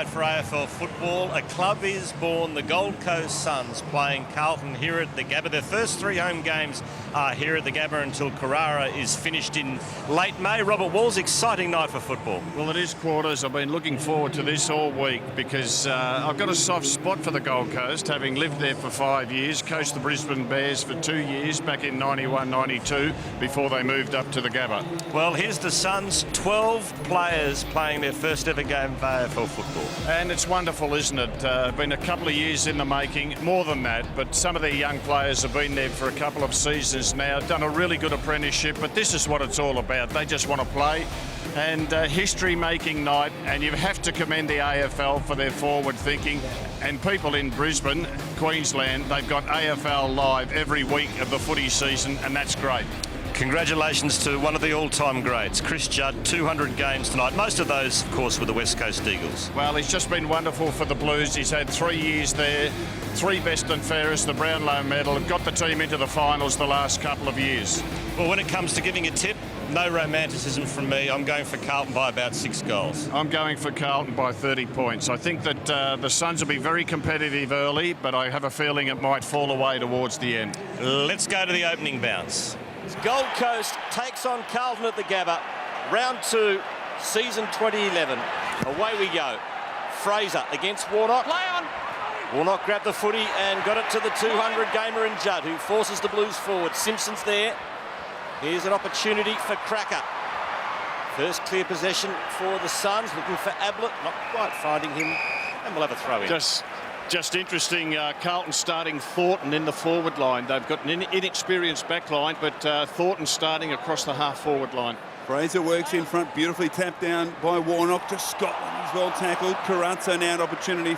night for AFL football. A club is born, the Gold Coast Suns, playing Carlton here at the Gabba. Their first three home games are here at the Gabba until Carrara is finished in late May. Robert Walls, exciting night for football. Well, it is quarters. I've been looking forward to this all week because I've got a soft spot for the Gold Coast, having lived there for 5 years, coached the Brisbane Bears for 2 years, back in 91-92, before they moved up to the Gabba. Well, here's the Suns, 12 players playing their first ever game of AFL football. And it's wonderful, isn't it? Been a couple of years in the making, more than that, but some of the young players have been there for a couple of seasons now, done a really good apprenticeship, but this is what it's all about. They just want to play, and history-making night, and you have to commend the AFL for their forward thinking. And people in Brisbane, Queensland, they've got AFL live every week of the footy season, and that's great. Congratulations to one of the all-time greats, Chris Judd, 200 games tonight. Most of those, of course, were the West Coast Eagles. Well, he's just been wonderful for the Blues. He's had 3 years there, 3 best and fairest, the Brownlow medal, and got the team into the finals the last couple of years. Well, when it comes to giving a tip, no romanticism from me. I'm going for Carlton by about 6 goals. I'm going for Carlton by 30 points. I think that the Suns will be very competitive early, but I have a feeling it might fall away towards the end. Let's go to the opening bounce. Gold Coast takes on Carlton at the Gabba. Round 2, season 2011. Away we go. Fraser against Warnock. Play on. Warnock grabbed the footy and got it to the 200 gamer in Judd, who forces the Blues forward. Simpson's there. Here's an opportunity for Cracker. First clear possession for the Suns, looking for Ablett, not quite finding him, and we'll have a throw in. Just interesting, Carlton starting Thornton in the forward line. They've got an inexperienced back line, but Thornton starting across the half-forward line. Fraser works in front, beautifully tapped down by Warnock to Scotland. He's well tackled. Carazzo now an opportunity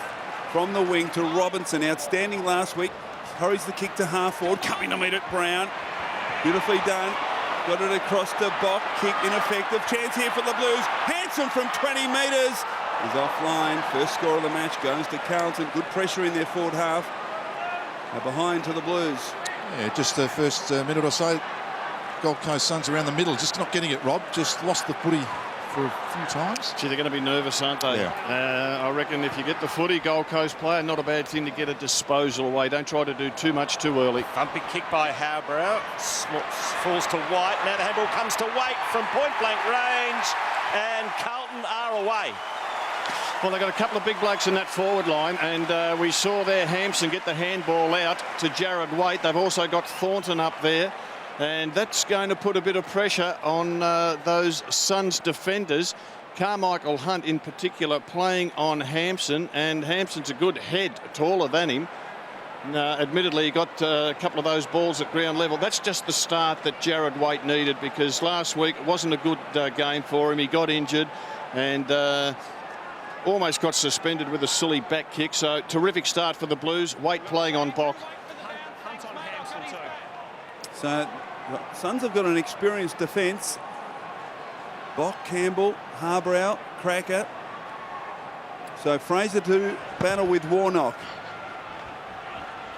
from the wing to Robinson. Outstanding last week. Hurries the kick to half-forward, coming to meet it, Brown. Beautifully done. Got it across to Bock. Kick ineffective. Chance here for the Blues. Handsome from 20 metres. Is offline. First score of the match goes to Carlton. Good pressure in their forward half. Now behind to the Blues. Yeah, just the first minute or so. Gold Coast Suns around the middle, just not getting it, Rob. Just lost the footy for a few times. Gee, they're going to be nervous, aren't they? Yeah. I reckon if you get the footy, Gold Coast player, not a bad thing to get a disposal away. Don't try to do too much too early. Bumpy kick by Howbrow. Falls to White. Now the handball comes to Waite from point-blank range. And Carlton are away. Well, they've got a couple of big blokes in that forward line, and we saw there Hampson get the handball out to Jared Waite. They've also got Thornton up there, and that's going to put a bit of pressure on those Suns defenders. Carmichael Hunt in particular playing on Hampson, and Hampson's a good head, taller than him. Admittedly, he got a couple of those balls at ground level. That's just the start that Jared Waite needed, because last week it wasn't a good game for him. He got injured and almost got suspended with a silly back kick. So terrific start for the Blues. Waite playing on Bock. So the Suns have got an experienced defence. Bock, Campbell, Harbrow, Cracker. So Fraser to battle with Warnock.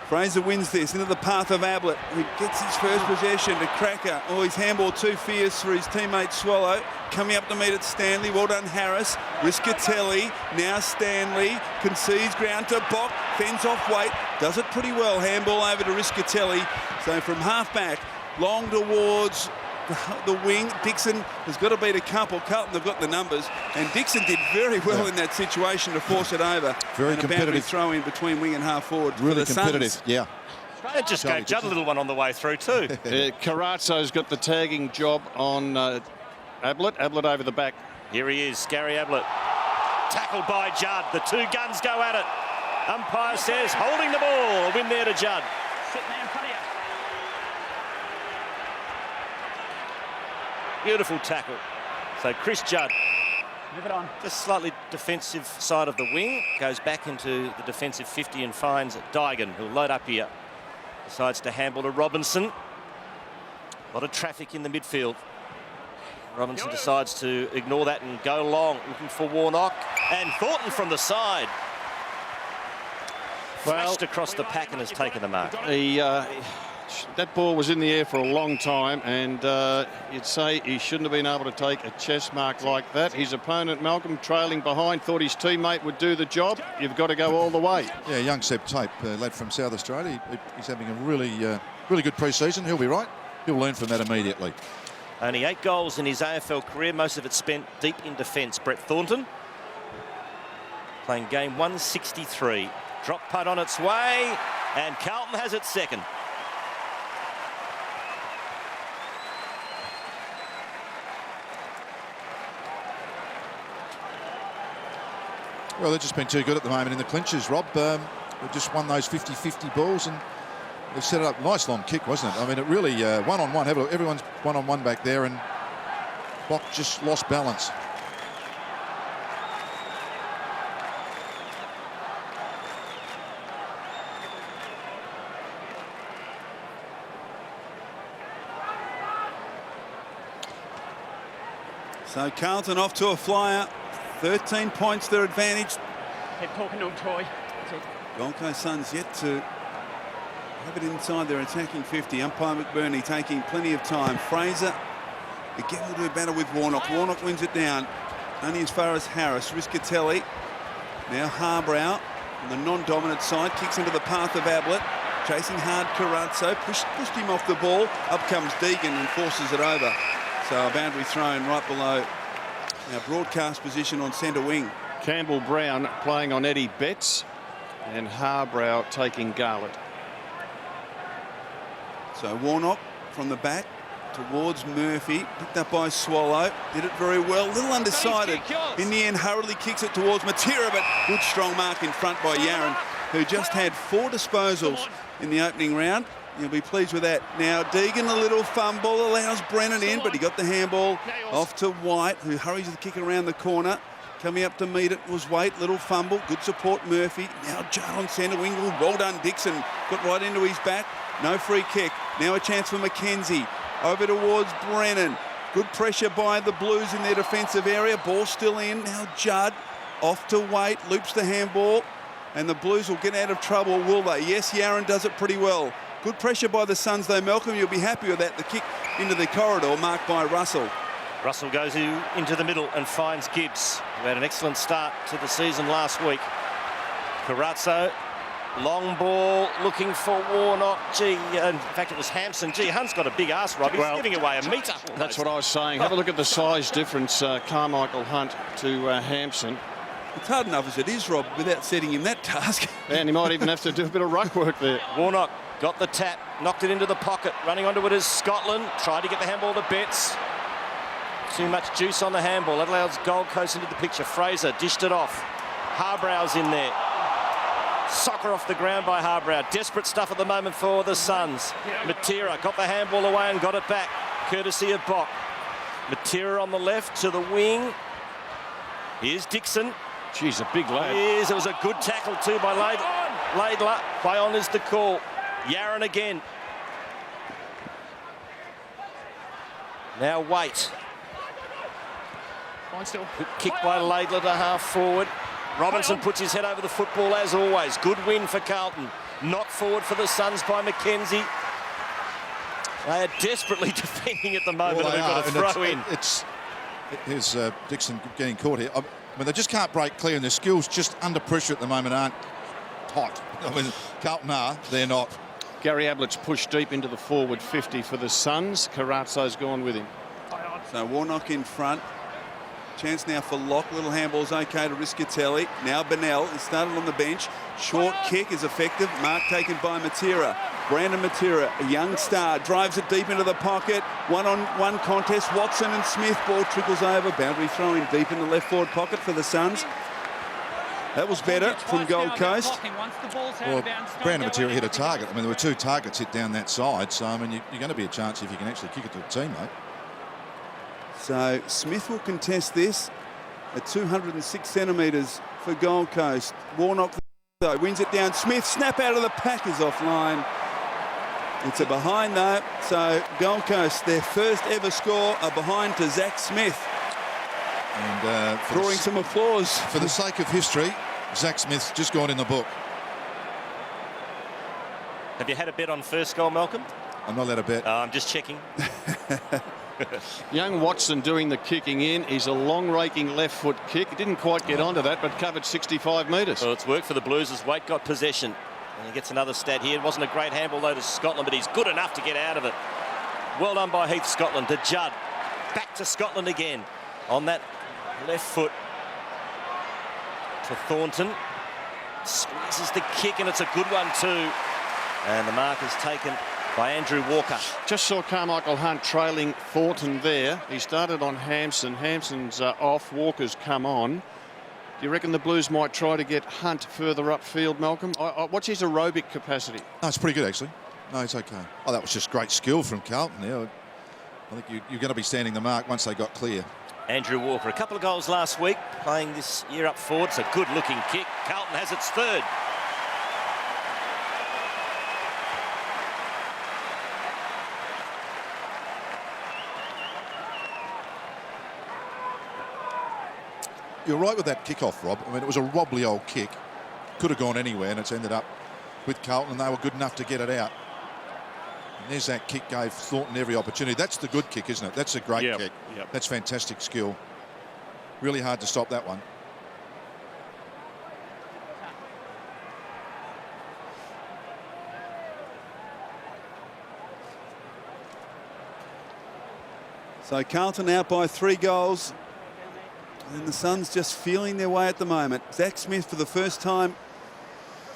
Fraser wins this into the path of Ablett. He gets his first possession to Cracker. Oh, his handball too fierce for his teammate Swallow. Coming up to meet it, Stanley. Well done, Harris. Riscatelli. Now Stanley concedes ground to Bock. Fends off Waite. Does it pretty well. Handball over to Riscatelli. So from half-back, long towards the wing. Dixon has got to beat a couple. Carlton have got the numbers, and Dixon did very well in that situation to force it over. Very and competitive. A throw in between wing and half forward. Really for the competitive, Suns. yeah. It just gave Judd a little one on the way through too. Carazzo's got the tagging job on Ablett. Ablett over the back. Here he is, Gary Ablett. Tackled by Judd. The two guns go at it. Umpire says holding the ball. A win there to Judd. Beautiful tackle. So Chris Judd, move it on. Just slightly defensive side of the wing, goes back into the defensive 50 and finds Dygan, who'll load up here. Decides to handball to Robinson. A lot of traffic in the midfield. Robinson decides to ignore that and go long, looking for Warnock. And Thornton from the side. Flashed across the pack and has taken the mark. That ball was in the air for a long time, and you'd say he shouldn't have been able to take a chest mark like that. His opponent, Malcolm, trailing behind, thought his teammate would do the job. You've got to go all the way. Yeah, young Seb Tape, lad from South Australia. He's having a really good pre-season. He'll be right. He'll learn from that immediately. Only 8 goals in his AFL career, most of it spent deep in defence. Brett Thornton playing game 163. Drop putt on its way, and Carlton has its second. Well, they've just been too good at the moment in the clinches, Rob. They've just won those 50-50 balls, and they've set it up. Nice long kick, wasn't it? I mean, it really one-on-one. Have a look. Everyone's one-on-one back there, and Bock just lost balance. So Carlton off to a flyer. 13 points their advantage. Keep talking to him, Troy. Gold Coast Suns yet to have it inside their attacking 50. Umpire McBurney taking plenty of time. Fraser again will do battle with Warnock. Warnock wins it down only as far as Harris. Riscatelli. Now Harbrow on the non-dominant side kicks into the path of Ablett. Chasing hard Carazzo. Pushed him off the ball. Up comes Deegan and forces it over. So a boundary thrown right below our broadcast position on centre wing. Campbell Brown playing on Eddie Betts, and Harbrow taking Garlett. So Warnock from the back towards Murphy, picked up by Swallow, did it very well, little undecided. In the end, hurriedly kicks it towards Matera, but good strong mark in front by Yaron, who just had 4 disposals in the opening round. You'll be pleased with that. Now Deegan, a little fumble, allows Brennan in, but he got the handball off to White, who hurries the kick around the corner. Coming up to meet it was Waite, little fumble, good support Murphy. Now Judd on centre wing, well done Dixon, got right into his back. No free kick. Now a chance for McKenzie. Over towards Brennan. Good pressure by the Blues in their defensive area. Ball still in. Now Judd off to Waite, loops the handball, and the Blues will get out of trouble, will they? Yes, Yaron does it pretty well. Good pressure by the Suns though, Malcolm. You'll be happy with that. The kick into the corridor marked by Russell. Russell goes into the middle and finds Gibbs, who had an excellent start to the season last week. Carazzo, long ball, looking for Warnock. Gee, in fact, it was Hampson. Gee, Hunt's got a big ass, Rob. He's giving away a metre. That's what I was saying. Have a look at the size difference, Carmichael Hunt to Hampson. It's hard enough as it is, Rob, without setting him that task. And he might even have to do a bit of ruck work there. Warnock got the tap, knocked it into the pocket. Running onto it is Scotland. Tried to get the handball to Betts. Too much juice on the handball. That allows Gold Coast into the picture. Fraser dished it off. Harbrow's in there. Soccer off the ground by Harbrow. Desperate stuff at the moment for the Suns. Matera got the handball away and got it back, courtesy of Bock. Matera on the left to the wing. Here's Dixon. Geez, a big lad. It was a good tackle too by Laidler. Play on is the call. Yaron again. Now Waite. Good kick by Laidler to half forward. Robinson puts his head over the football as always. Good win for Carlton. Knocked forward for the Suns by McKenzie. They are desperately defending at the moment. Well, They've got to throw in. Here's Dixon getting caught here. I mean, they just can't break clear, and their skills just under pressure at the moment aren't hot. I mean, Carlton are, they're not. Gary Ablett's pushed deep into the forward 50 for the Suns. Carazzo's gone with him. So Warnock in front. Chance now for Locke. Little handball's okay to Riscatelli. Now Bennell is started on the bench. Short kick is effective. Mark taken by Matera. Brandon Matera, a young star, drives it deep into the pocket. One-on-one contest. Watson and Smith. Ball trickles over. Boundary throw in deep in the left forward pocket for the Suns. That was better from Gold Coast. Well, Brandon Matera hit a target. I mean, there were 2 targets hit down that side. So, I mean, you're going to be a chance if you can actually kick it to a teammate. So Smith will contest this at 206 centimetres for Gold Coast. Warnock though wins it down. Smith, snap out of the pack, is offline. It's a behind though. So Gold Coast, their first ever score, a behind to Zach Smith. And drawing some applause. For the sake of history, Zach Smith's just gone in the book. Have you had a bet on first goal, Malcolm? I'm not allowed to bet. I'm just checking. Young Watson doing the kicking in. He's a long raking left foot kick. He didn't quite get onto that, but covered 65 metres. Well, it's worked for the Blues as Waite got possession. And he gets another stat here. It wasn't a great handball, though, to Scotland, but he's good enough to get out of it. Well done by Heath Scotland to Judd. Back to Scotland again on that left foot to Thornton. Squeezes the kick, and it's a good one, too. And the mark is taken by Andrew Walker. Just saw Carmichael Hunt trailing Thornton there. He started on Hampson. Hampson's off. Walker's come on. Do you reckon the Blues might try to get Hunt further upfield, Malcolm? What's his aerobic capacity? No, it's pretty good, actually. No, it's okay. Oh, that was just great skill from Carlton there. I think you're going to be standing the mark once they got clear. Andrew Walker, a couple of goals last week, playing this year up forward. It's a good-looking kick. Carlton has its third. You're right with that kick-off, Rob. I mean, it was a wobbly old kick. Could have gone anywhere, and it's ended up with Carlton, and they were good enough to get it out. And there's that kick, gave Thornton every opportunity. That's the good kick, isn't it? That's a great kick. Yep. That's fantastic skill. Really hard to stop that one. So Carlton out by 3 goals. And the Suns just feeling their way at the moment. Zach Smith for the first time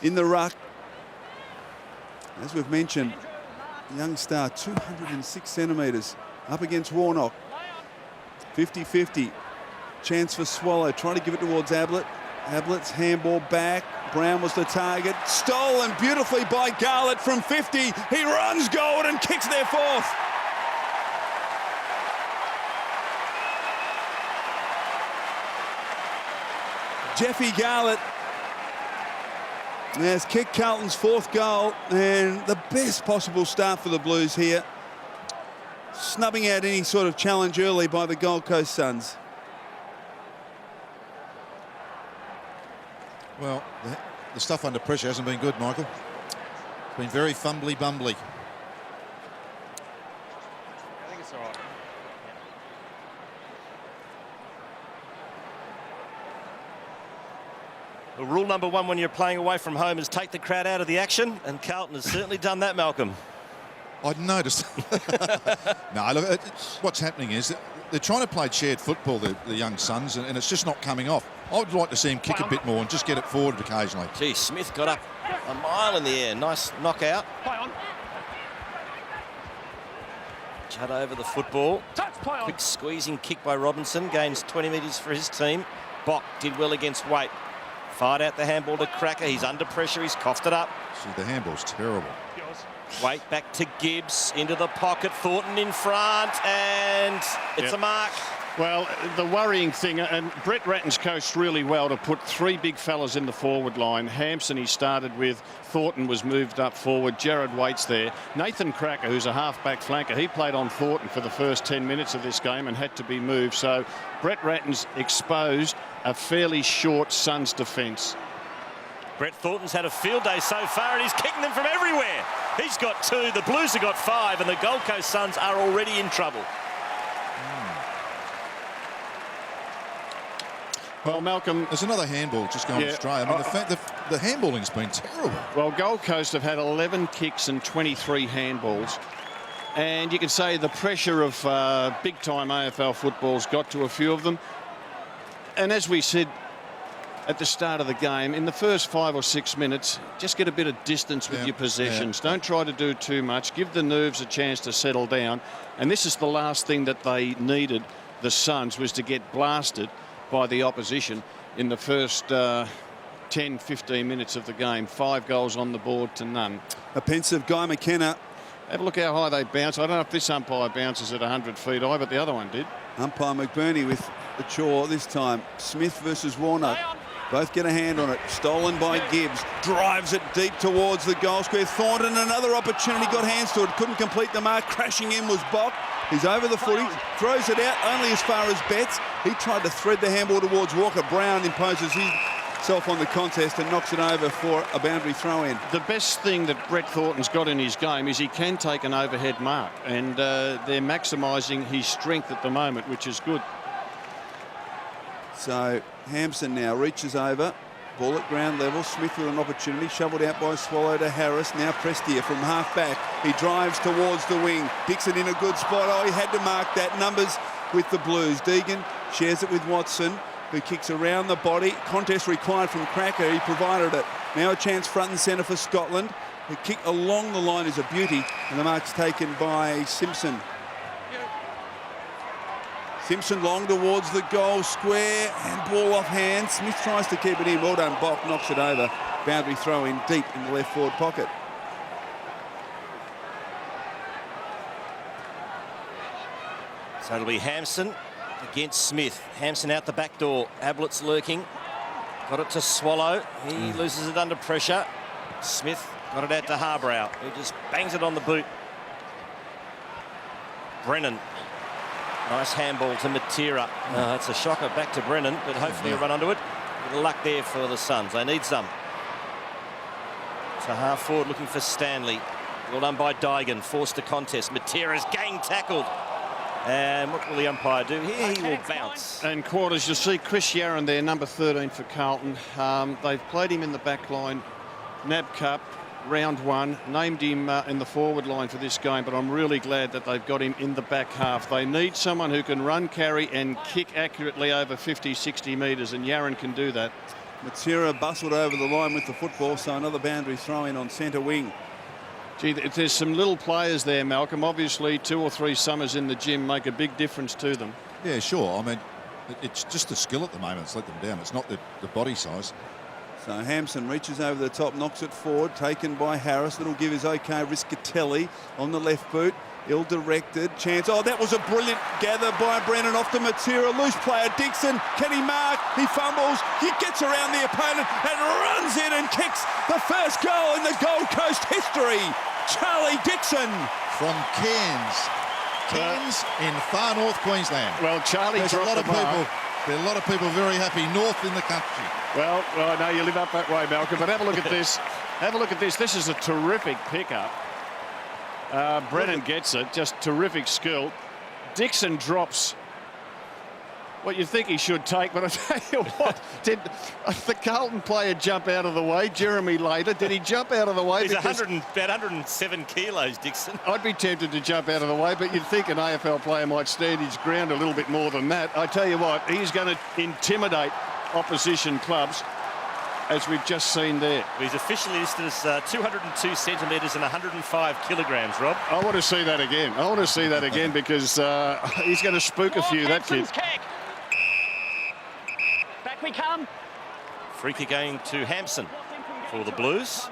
in the ruck. As we've mentioned, young star, 206 centimetres, up against Warnock. 50-50. Chance for Swallow, trying to give it towards Ablett. Ablett's handball back. Brown was the target. Stolen beautifully by Garlett from 50. He runs goal and kicks their fourth. Jeffy Garlett has kicked Carlton's 4th goal, and the best possible start for the Blues here. Snubbing out any sort of challenge early by the Gold Coast Suns. Well, the stuff under pressure hasn't been good, Michael. It's been very fumbly-bumbly. I think it's all right. Well, rule number 1 when you're playing away from home is take the crowd out of the action, and Carlton has certainly done that, Malcolm. I'd noticed. No, look, what's happening is they're trying to play shared football, the young Suns, and it's just not coming off. I would like to see him kick a bit more and just get it forward occasionally. Gee, Smith got up a mile in the air. Nice knockout. Play on. Judd over the football. Touch, play on. Quick squeezing kick by Robinson. Gains 20 metres for his team. Bock did well against Waite. Fired out the handball to Cracker. He's under pressure. He's coughed it up. See, the handball's terrible. Yours. Waite back to Gibbs. Into the pocket. Thornton in front. And it's a mark. Well, the worrying thing, and Brett Ratton's coached really well to put 3 big fellas in the forward line. Hampson he started with. Thornton was moved up forward. Jared Waite's there. Nathan Cracker, who's a half-back flanker, he played on Thornton for the first 10 minutes of this game and had to be moved. So Brett Ratton's exposed a fairly short Suns defence. Brett Thornton's had a field day so far, and he's kicking them from everywhere. He's got 2. The Blues have got 5, and the Gold Coast Suns are already in trouble. Well, Malcolm, there's another handball just going astray. I mean, the handballing's been terrible. Well, Gold Coast have had 11 kicks and 23 handballs. And you can say the pressure of big-time AFL football's got to a few of them. And as we said at the start of the game, in the first 5 or 6 minutes, just get a bit of distance with your possessions. Don't try to do too much. Give the nerves a chance to settle down. And this is the last thing that they needed, the Suns, was to get blasted by the opposition in the first 10-15 minutes of the game. 5 goals on the board to none. A pensive Guy McKenna. Have a look how high they bounce. I don't know if this umpire bounces at 100 feet high, but the other one did. Umpire McBurney with the chore this time. Smith versus Warnock. Both get a hand on it. Stolen by Gibbs. Drives it deep towards the goal square. Thornton, another opportunity, got hands to it. Couldn't complete the mark. Crashing in was Bock. He's over the footy. Throws it out only as far as Betts. He tried to thread the handball towards Walker. Brown imposes his himself on the contest and knocks it over for a boundary throw-in. The best thing that Brett Thornton's got in his game is he can take an overhead mark, and they're maximising his strength at the moment, which is good. So Hampson now reaches over. Ball at ground level. Smith with an opportunity. Shoveled out by Swallow to Harris. Now Prestia from half back. He drives towards the wing. Dixon in a good spot. Oh, he had to mark that. Numbers with the Blues. Deegan shares it with Watson, who kicks around the body. Contest required from Cracker. He provided it. Now a chance front and centre for Scotland. The kick along the line is a beauty, and the mark's taken by Simpson. Simpson long towards the goal square and ball off hand. Smith tries to keep it in. Well done, Bock knocks it over. Boundary throw in deep in the left forward pocket. So it'll be Hampson against Smith. Hampson out the back door. Ablett's lurking. Got it to Swallow. He loses it under pressure. Smith got it out to Harbrow, who just bangs it on the boot. Brennan. Nice handball to Matera. It's a shocker back to Brennan, but hopefully he'll run onto it. Bit of luck there for the Suns. They need some. It's a half forward looking for Stanley. Well done by Dygan. Forced to contest. Matera's gang tackled. And what will the umpire do here? He will bounce. And quarters, you'll see Chris Yarran there, number 13 for Carlton. They've played him in the back line. NAB Cup, round one. Named him in the forward line for this game, but I'm really glad that they've got him in the back half. They need someone who can run, carry and kick accurately over 50, 60 metres, and Yarran can do that. Matera bustled over the line with the football, so another boundary throw-in on centre wing. Gee, there's some little players there, Malcolm. Obviously, 2 or 3 summers in the gym make a big difference to them. Yeah, sure. I mean, it's just the skill at the moment that's let them down. It's not the body size. So Hampson reaches over the top, knocks it forward, taken by Harris. That'll give his OK. Riscatelli on the left boot. Ill-directed chance. Oh, that was a brilliant gather by Brennan off the Matera. Loose player Dixon. Can he mark? He fumbles. He gets around the opponent and runs in and kicks the first goal in the Gold Coast history. Charlie Dixon. From Cairns. Cairns in far north Queensland. Well, Charlie There's a lot of people. There are a lot of people very happy north in the country. Well, I know you live up that way, Malcolm, but have a look at this. Have a look at this. This is a terrific pickup. Brennan gets it. Just terrific skill. Dixon drops what you think he should take, but I tell you what, did the Carlton player jump out of the way? Jeremy Later, did he jump out of the way? He's about 107 kilos, Dixon. I'd be tempted to jump out of the way, but you'd think an AFL player might stand his ground a little bit more than that. I tell you what, he's going to intimidate opposition clubs, as we've just seen there. He's officially listed as 202 centimetres and 105 kilograms, Rob. I want to see that again. I want to see that again because he's going to spook a few, that kid. Kick. Back we come. Free kick going to Hampson for the Blues.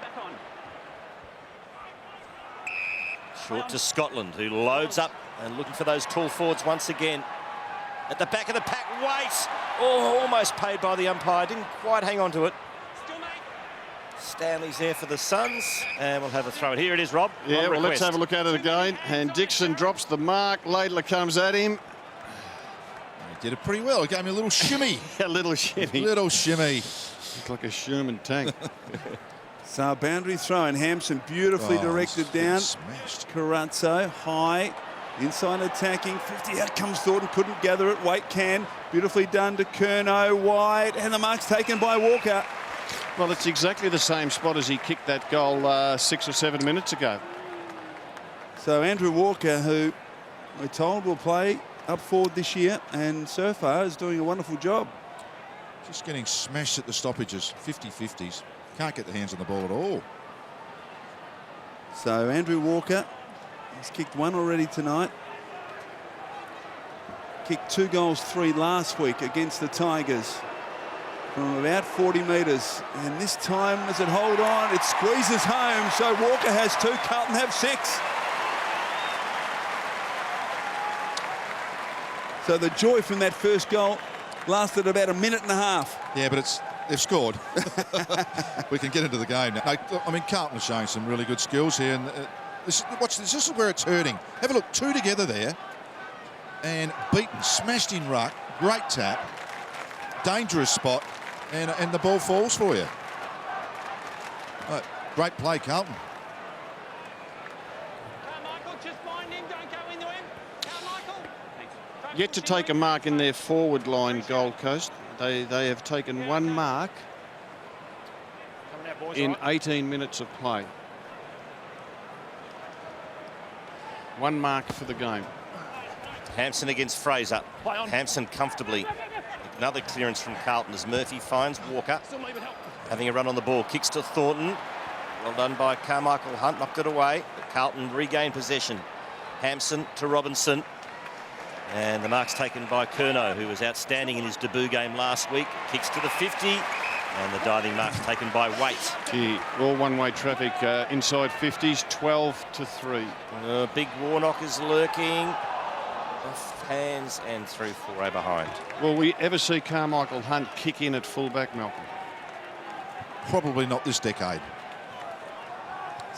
Short to Scotland, who loads up and looking for those tall forwards once again. At the back of the pack, waits. Oh, almost paid by the umpire. Didn't quite hang on to it. Stanley's there for the Suns, and we'll have a throw. Here it is, Rob. Yeah, well, let's have a look at it again. And Dixon drops the mark. Laidler comes at him. He did it pretty well. He gave me a little shimmy. A little shimmy. Little shimmy. Looked like a Sherman tank. So boundary throw, and Hampson beautifully directed down. Smashed. Carazzo high, inside attacking. 50 out comes Thornton, couldn't gather it. Waite can. Beautifully done to Curnow, wide, and the mark's taken by Walker. Well, it's exactly the same spot as he kicked that goal 6 or 7 minutes ago. So Andrew Walker, who we're told will play up forward this year, and so far is doing a wonderful job. Just getting smashed at the stoppages, 50-50s. Can't get the hands on the ball at all. So Andrew Walker, he's kicked 1 already tonight. Kicked 2 goals, 3 last week against the Tigers from about 40 metres. And this time, as it hold on, it squeezes home. So Walker has 2, Carlton have 6. So the joy from that first goal lasted about a minute and a half. Yeah, but they've scored. We can get into the game now. I mean, Carlton are showing some really good skills here. And watch this. This is where it's hurting. Have a look. 2 together there. And beaten, smashed in ruck. Great tap. Dangerous spot. and the ball falls for you. Great play, Carlton. Carmichael, just mind him, don't go into him. Carmichael. Yet to take a mark in their forward line, Gold Coast. They have taken one mark in 18 minutes of play. One mark for the game. Hampson against Fraser. Hampson comfortably. Another clearance from Carlton as Murphy finds Walker. Having a run on the ball. Kicks to Thornton. Well done by Carmichael Hunt. Knocked it away. Carlton regained possession. Hampson to Robinson. And the mark's taken by Curnow, who was outstanding in his debut game last week. Kicks to the 50. And the diving mark's taken by Waite. All one-way traffic inside 50s, 12-3. Big Warnock is lurking. Off hands and through foray behind. Will we ever see Carmichael Hunt kick in at fullback, Malcolm? Probably not this decade.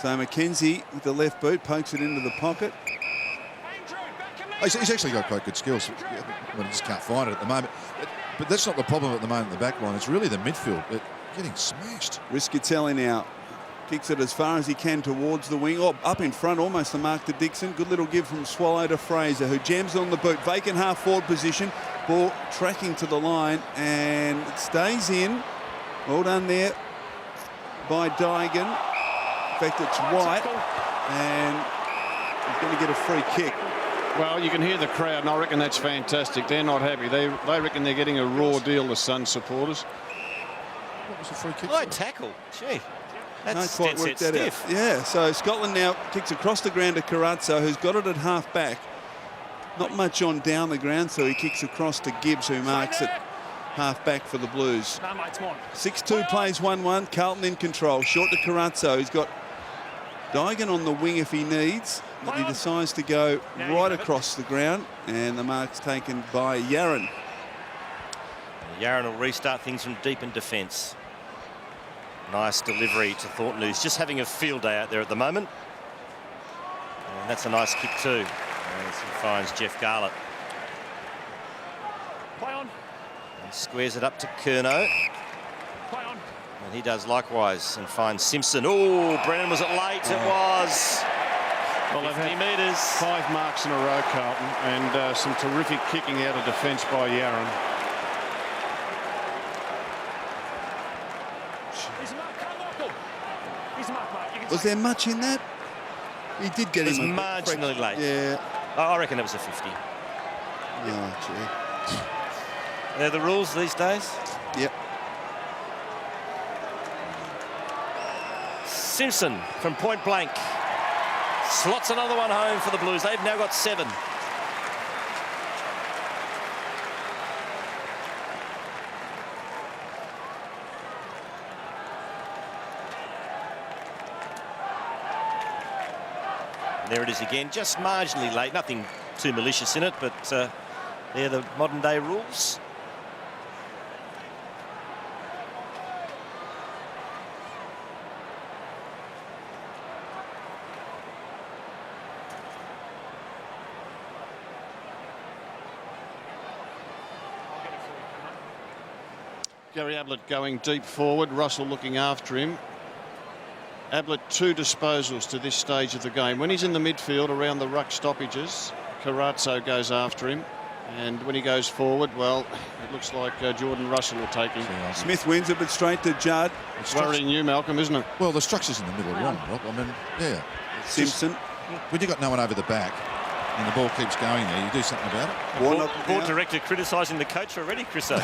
So McKenzie with the left boot pokes it into the pocket. He's actually got quite good skills. Well, he just can't find it at the moment. But that's not the problem at the moment in the back line. It's really the midfield. Getting smashed. Rischitelli now kicks it as far as he can towards the wing. Oh, up in front, almost the mark to Dixon. Good little give from Swallow to Fraser, who jams on the boot. Vacant half forward position. Ball tracking to the line, and it stays in. Well done there by Dygan. In fact, it's White, and he's going to get a free kick. Well, you can hear the crowd, and I reckon that's fantastic. They're not happy. They reckon they're getting a raw deal, the Suns supporters. What was the free kick? High tackle. Gee. That's quite worked that out. Yeah, so Scotland now kicks across the ground to Carazzo, who's got it at half back. Not much on down the ground, so he kicks across to Gibbs, who marks it half back for the Blues. 6-2 plays 1-1. Carlton in control. Short to Carazzo. He's got Dygan on the wing if he needs, but he decides to go right across the ground, and the mark's taken by Yaron. Yaron will restart things from deep in defence. Nice delivery to Thornton, who's just having a field day out there at the moment. And that's a nice kick too, as he finds Jeff Garlett. And squares it up to Curnow. And he does likewise and finds Simpson. Oh, Brennan, was it late? It was. Well, they've 50 had metres. 5 marks in a row, Carlton, and some terrific kicking out of defence by Yaron. Was there much in that? He did get It was him marginally late. Yeah. I reckon it was a 50. Oh, gee. They're the rules these days. Yep. Simpson from point blank slots another one home for the Blues. They've now got 7. There it is again, just marginally late. Nothing too malicious in it, but they're the modern day rules. Gary Ablett going deep forward, Russell looking after him. Ablett 2 disposals to this stage of the game. When he's in the midfield around the ruck stoppages, Carazzo goes after him. And when he goes forward, well, it looks like Jordan Russell will take him. Smith wins it, but straight to Judd. It's worrying you, Malcolm, isn't it? Well, the structure's in the middle are wrong, Rob. I mean, yeah. Simpson. When you've got no one over the back and the ball keeps going there, you do something about it. Board director criticising the coach already, Chriso.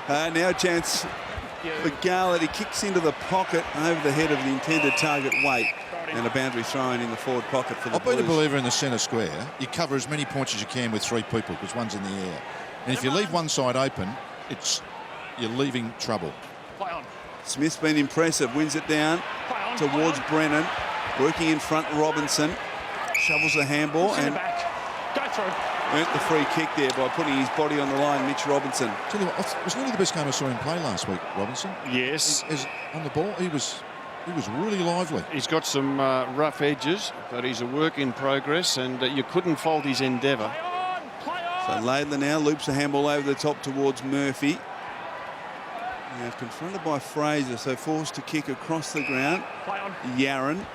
Now a chance for Garlett. He kicks into the pocket over the head of the intended target, Waite, and a boundary thrown in the forward pocket for the I've been Blues. a believer in the centre square. You cover as many points as you can with 3 people because one's in the air. And if you leave one side open, you're leaving trouble. Smith's been impressive. Wins it down towards Brennan. Working in front, Robinson. Shovels the handball and earned the free kick there by putting his body on the line, Mitch Robinson. Tell you what, it was nearly the best game I saw him play last week, Robinson. Yes. On the ball, he was really lively. He's got some rough edges, but he's a work in progress, and you couldn't fault his endeavour. So Laidler now loops the handball over the top towards Murphy. Now confronted by Fraser, so forced to kick across the ground. Yaron.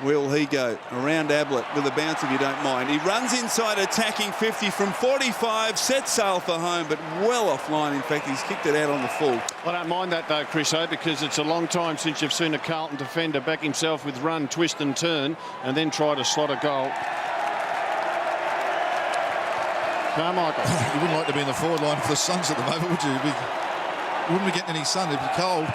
Where will he go? Around Ablett with a bounce if you don't mind. He runs inside attacking 50 from 45, sets sail for home, but well offline. In fact, he's kicked it out on the full. I don't mind that though, Chriso, because it's a long time since you've seen a Carlton defender back himself with run, twist and turn and then try to slot a goal. Carmichael. You wouldn't like to be in the forward line for the Suns at the moment, would you? You wouldn't be getting any sun, it'd be cold.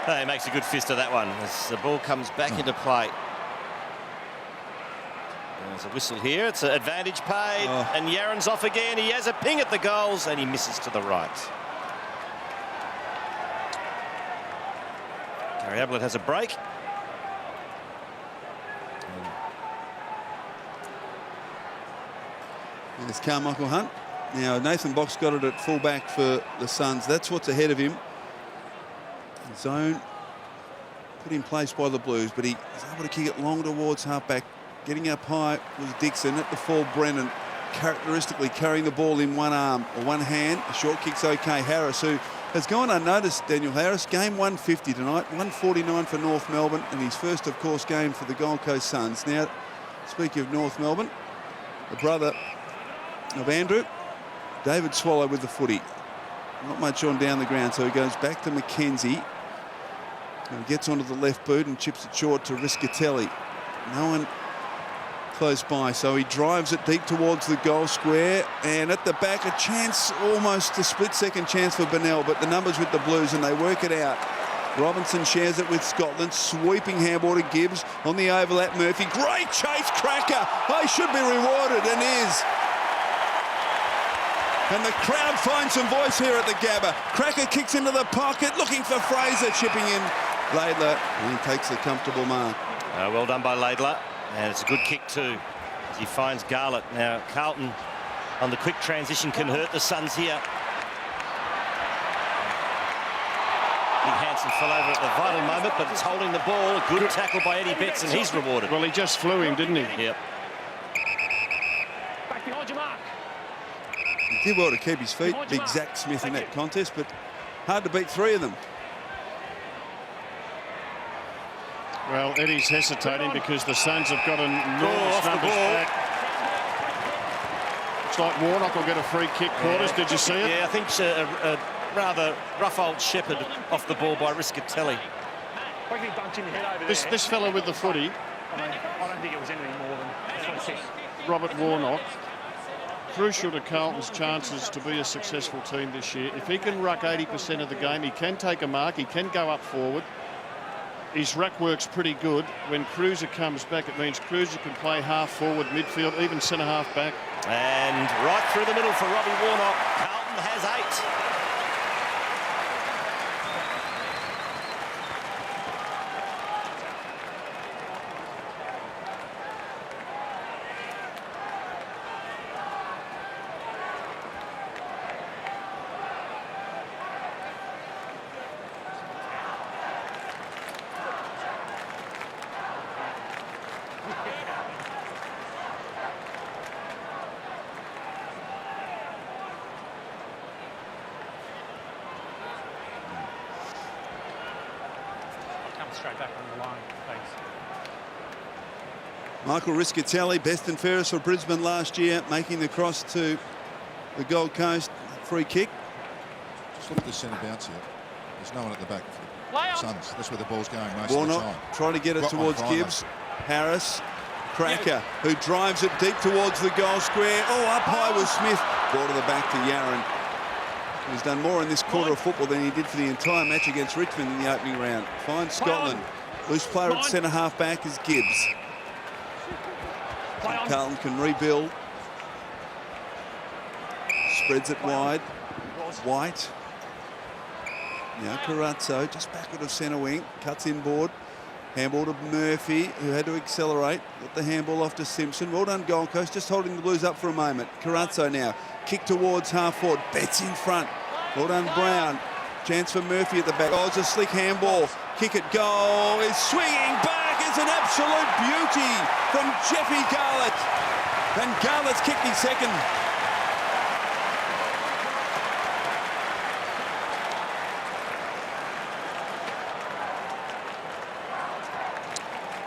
Oh, he makes a good fist of that one as the ball comes back into play. There's a whistle here. It's an advantage paid, and Yaron's off again. He has a ping at the goals, and he misses to the right. Gary Ablett has a break. There's Carmichael Hunt. Now, Nathan Box got it at fullback for the Suns. That's what's ahead of him. Zone put in place by the Blues, but he was able to kick it long towards halfback. Getting up high was Dixon. At the fall, Brennan characteristically carrying the ball in one arm or one hand. A short kick's okay. Harris, who has gone unnoticed, Daniel Harris. Game 150 tonight, 149 for North Melbourne, and his first, of course, game for the Gold Coast Suns. Now, speaking of North Melbourne, the brother of Andrew, David Swallow with the footy. Not much on down the ground, so he goes back to McKenzie. And gets onto the left boot and chips it short to Riscatelli. No one close by, so he drives it deep towards the goal square, and at the back a chance, almost a split-second chance for Bennell, but the numbers with the Blues and they work it out. Robinson shares it with Scotland, sweeping handball to Gibbs on the overlap. Murphy, great chase, cracker. He should be rewarded and is. And the crowd finds some voice here at the Gabba. Cracker kicks into the pocket, looking for Fraser, chipping in Laidler, and he takes a comfortable mark. Well done by Laidler, and it's a good kick too, as he finds Garlett. Now, Carlton on the quick transition can hurt the Suns here. Big Hansen fell over at the vital moment, but it's holding the ball. A good tackle by Eddie Betts, and he's rewarded. Well, he just flew him, didn't he? Yep. Back behind your mark. He did well to keep his feet, big Zach Smith in that contest, but hard to beat three of them. Well, Eddie's hesitating because the Suns have got enormous numbers back. Looks like Warnock will get a free kick, Quarters. Did you see it? Yeah, I think a rather rough old shepherd off the ball by Riscatelli. Quickly bumped in the head over there. This fella with the footy, I don't think it was anything more than 26. Robert Warnock, crucial to Carlton's chances to be a successful team this year. If he can ruck 80% of the game, he can take a mark, he can go up forward. His ruck work's pretty good. When Cruiser comes back, it means Cruiser can play half forward, midfield, even centre half back. And right through the middle for Robbie Warnock. Carlton has 8. Straight back on the line. Thanks. Michael Riscatelli, best and fairest for Brisbane last year, making the cross to the Gold Coast. Free kick. Just look at the centre bounce here. There's no one at the back for the Suns. That's where the ball's going most Warnock of the time. trying to get it Got towards one Gibbs. Harris, Cracker, who drives it deep towards the goal square. Oh, up high was Smith. Ball to the back to Yaron. He's done more in this quarter of football than he did for the entire match against Richmond in the opening round. Finds Scotland. Loose player at centre half back is Gibbs. Carlton can rebuild. Spreads it wide. White. Now Carazzo just backward of centre wing. Cuts inboard. Handball to Murphy, who had to accelerate. Got the handball off to Simpson. Well done, Gold Coast. Just holding the Blues up for a moment. Carazzo now. Kick towards half forward. Betts in front. Well done, Brown. Chance for Murphy at the back. Oh, it's a slick handball. Kick it, goal. Is swinging back. It's an absolute beauty from Jeffy Garlett. And Garlett's kicked his second.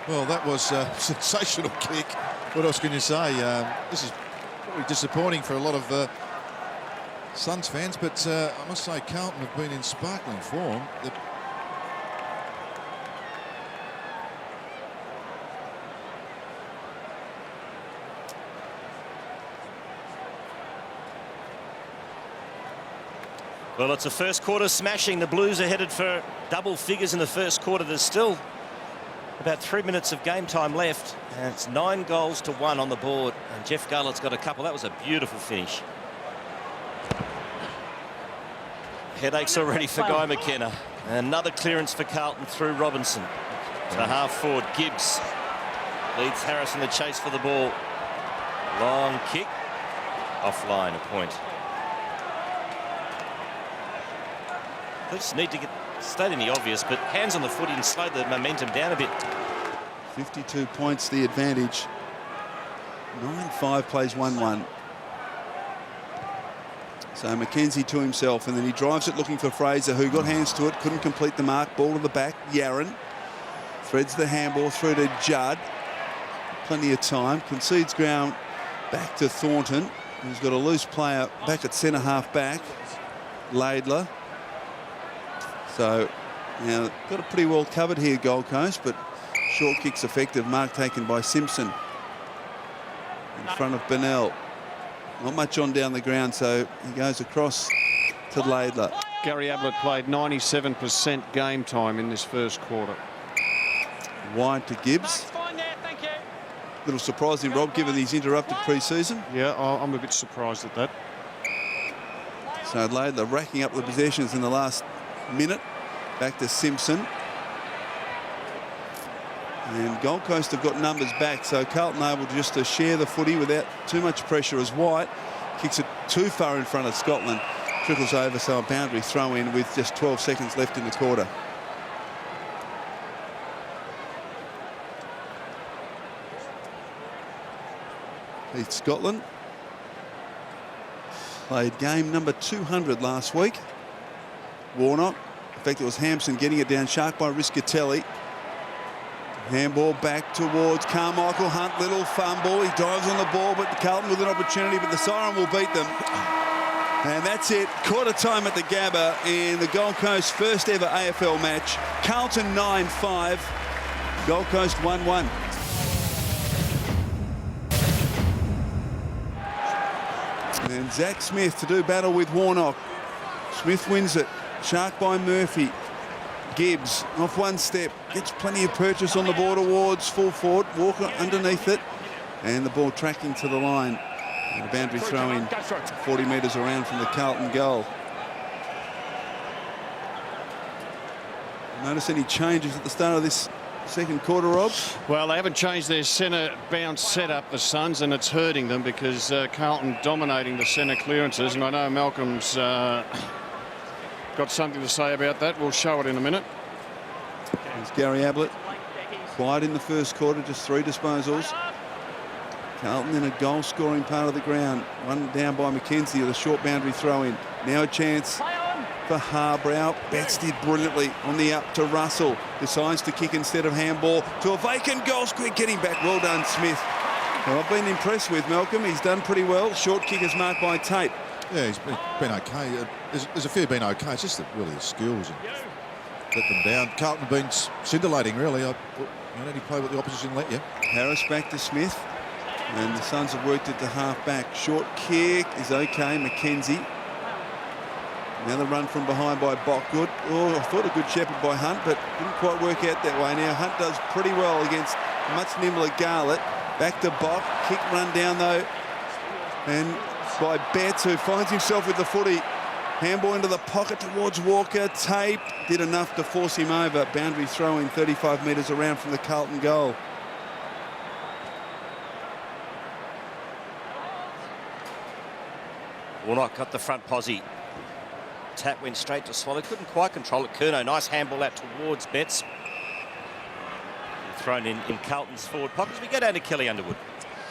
Well, that was a sensational kick. What else can you say? This is probably disappointing for a lot of Suns fans, but I must say Carlton have been in sparkling form. Well, it's a first quarter smashing. The Blues are headed for double figures in the first quarter. There's still about 3 minutes of game time left, and it's 9 goals to 1 on the board. And Jeff Garlett's got a couple. That was a beautiful finish. Headaches already for Guy McKenna. Another clearance for Carlton through Robinson to half forward. Gibbs leads Harris in the chase for the ball. Long kick, offline, a point. They just need to get stating the obvious, but hands on the footy and slow the momentum down a bit. 52 points the advantage. 9-5 plays 1-1. So Mackenzie to himself, and then he drives it looking for Fraser, who got hands to it, couldn't complete the mark. Ball to the back. Yaron threads the handball through to Judd. Plenty of time. Concedes ground back to Thornton, who's got a loose player back at centre half back. Laidler. So now got it pretty well covered here, Gold Coast, but short kick's effective. Mark taken by Simpson in front of Bennell. Not much on down the ground, so he goes across to Laidler. Gary Ablett played 97% game time in this first quarter. Wide to Gibbs. Fine there, thank you. Little surprising, Rob, given he's interrupted pre-season. Yeah, I'm a bit surprised at that. So Laidler racking up the possessions in the last minute. Back to Simpson. And Gold Coast have got numbers back, so Carlton able just to share the footy without too much pressure as White kicks it too far in front of Scotland. Trickles over, so a boundary throw in with just 12 seconds left in the quarter. Heath Scotland played game number 200 last week. Warnock, in fact it was Hampson getting it down, shark by Riscatelli. Handball back towards Carmichael Hunt, little fumble. He dives on the ball, but Carlton with an opportunity, but the siren will beat them. And that's it. Quarter time at the Gabba in the Gold Coast first ever AFL match. Carlton 9-5, Gold Coast 1-1. And Zach Smith to do battle with Warnock. Smith wins it. Shark by Murphy. Gibbs off one step, gets plenty of purchase on the ball towards full forward. Walker underneath it, and the ball tracking to the line. And a boundary throw in 40 metres around from the Carlton goal. Notice any changes at the start of this second quarter, Rob? Well, they haven't changed their centre bounce setup, the Suns, and it's hurting them because Carlton dominating the centre clearances, and I know Malcolm's got something to say about that. We'll show it in a minute. There's Gary Ablett. Quiet in the first quarter, just 3 disposals. Carlton in a goal-scoring part of the ground. One down by Mackenzie with a short boundary throw-in. Now a chance for Harbrow. Betts did brilliantly on the up to Russell. Decides to kick instead of handball to a vacant goal. Quick getting back. Well done, Smith. Well, I've been impressed with Malcolm. He's done pretty well. Short kick is marked by Tate. Yeah, he's been okay. There's a few been okay. It's just that really the skills and let them down. Carlton have been scintillating, really. You only play what the opposition let you. Harris back to Smith. And the Suns have worked it to half back. Short kick is okay. Mackenzie. Another run from behind by Bockgood. Oh, I thought a good shepherd by Hunt, but didn't quite work out that way. Now Hunt does pretty well against a much nimbler Garlett. Back to Bock. Kick run down though. And by Betts, who finds himself with the footy. Handball into the pocket towards Walker. Tape did enough to force him over. Boundary throw in 35 metres around from the Carlton goal. Warnock got the front posse. Tap went straight to Swallow. Couldn't quite control it. Curnow, nice handball out towards Betts. Thrown in Carlton's forward pocket as we go down to Kelly Underwood.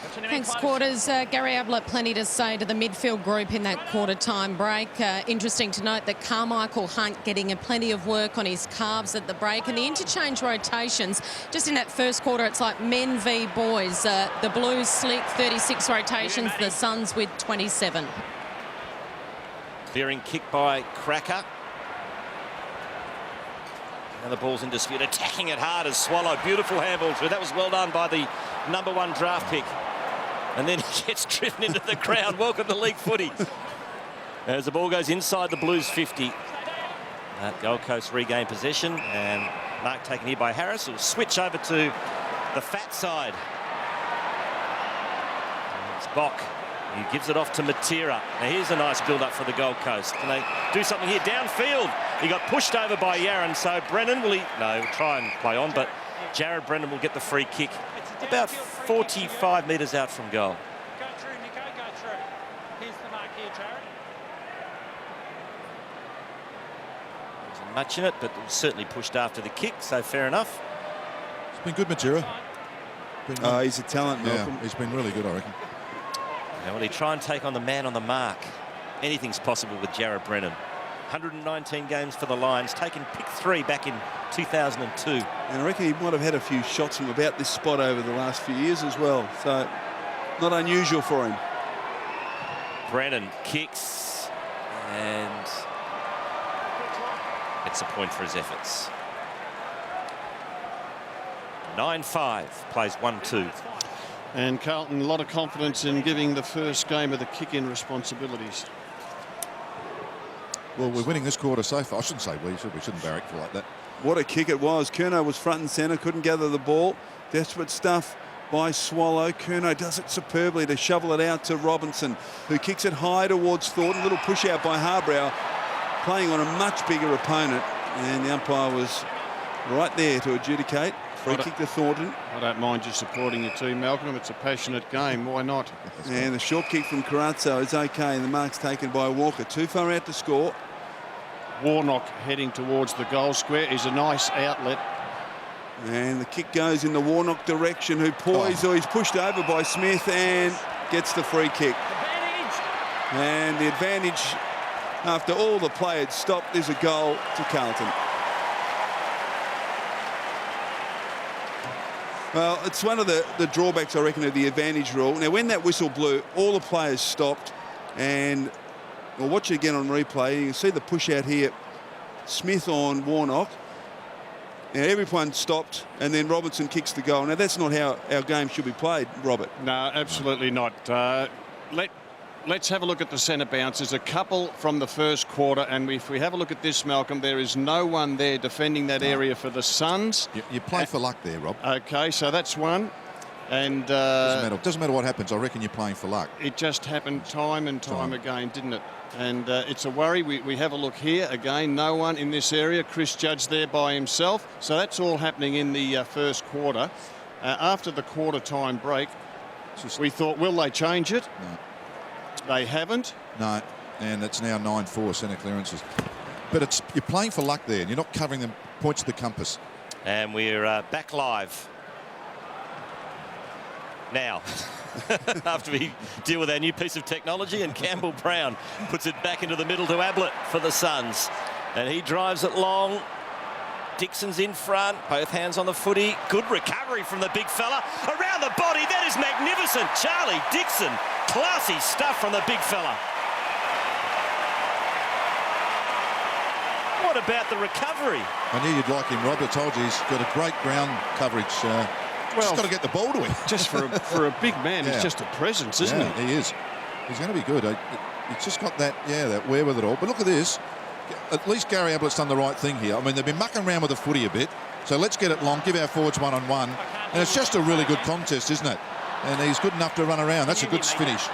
Thanks, Quarters. Gary Ablett, plenty to say to the midfield group in that quarter-time break. Interesting to note that Carmichael Hunt getting plenty of work on his calves at the break, and the interchange rotations, just in that first quarter, it's like men v boys. The Blues slick 36 rotations, the Suns with 27. Clearing kick by Cracker. Now the ball's in dispute, attacking it hard as Swallow. Beautiful handball through. That was well done by the #1 draft pick. And then he gets driven into the ground. Welcome to league footy. As the ball goes inside the Blues 50. Gold Coast regain possession, and mark taken here by Harris. Will switch over to the fat side. And it's Bock. He gives it off to Matera. Now here's a nice build-up for the Gold Coast. Can they do something here? Downfield. He got pushed over by Yaron, so Brennan will try and play on, but Jared Brennan will get the free kick about 45 metres out from goal. Go through, Nico, go through. Here's the mark here, Jared. Wasn't much in it, but it was certainly pushed after the kick, so fair enough. It's been good, Matera. He's a talent, Malcolm. Yeah, he's been really good, I reckon. Now, will he try and take on the man on the mark? Anything's possible with Jared Brennan. 119 games for the Lions, taken pick 3 back in 2002. And I reckon he might have had a few shots from about this spot over the last few years as well. So, not unusual for him. Brennan kicks and gets a point for his efforts. 9-5, plays 1-2. And Carlton, a lot of confidence in giving the first game of the kick-in responsibilities. Well, we're winning this quarter so far. I shouldn't say we shouldn't barrack for like that. What a kick it was. Curnow was front and centre, couldn't gather the ball. Desperate stuff by Swallow. Curnow does it superbly to shovel it out to Robinson, who kicks it high towards Thornton. Little push out by Harbrow, playing on a much bigger opponent. And the umpire was right there to adjudicate. Free kick to Thornton. I don't mind you supporting your team, Malcolm. It's a passionate game. Why not? And the short kick from Carazzo is okay. And the mark's taken by Walker. Too far out to score. Warnock heading towards the goal square is a nice outlet. And the kick goes in the Warnock direction, who poised, or he's pushed over by Smith and gets the free kick. And the advantage, after all the play had stopped, there's a goal to Carlton. Well, it's one of the drawbacks, I reckon, of the advantage rule. Now, when that whistle blew, all the players stopped, and we'll watch it again on replay. You can see the push out here. Smith on Warnock. Now, everyone stopped, and then Robinson kicks the goal. Now, that's not how our game should be played, Robert. No, absolutely not. Let's have a look at the centre bounce. There's a couple from the first quarter, and if we have a look at this, Malcolm, there is no one there defending that area for the Suns. You play for luck there, Rob. Okay, so that's one. And doesn't matter what happens. I reckon you're playing for luck. It just happened time and time again, didn't it? And it's a worry. We have a look here again. No one in this area. Chris Judge there by himself. So that's all happening in the first quarter. After the quarter time break, we thought, will they change it? No. They haven't. No, and it's now 9-4 centre clearances. But you're playing for luck there, and you're not covering them points of the compass. And we're back live now. After we deal with our new piece of technology, and Campbell Brown puts it back into the middle to Ablett for the Suns. And he drives it long. Dixon's in front, both hands on the footy. Good recovery from the big fella. Around the body, that is magnificent. Charlie Dixon, classy stuff from the big fella. What about the recovery? I knew you'd like him, Rob. I told you he's got a great ground coverage. Just got to get the ball to him. Just for a big man, he's just a presence, isn't he? He is. He's going to be good. He's just got that wherewithal. But look at this. At least Gary Ablett's done the right thing here. I mean, they've been mucking around with the footy a bit. So let's get it long, give our forwards one-on-one. And it's just a really good contest, isn't it? And he's good enough to run around. That's a good finish.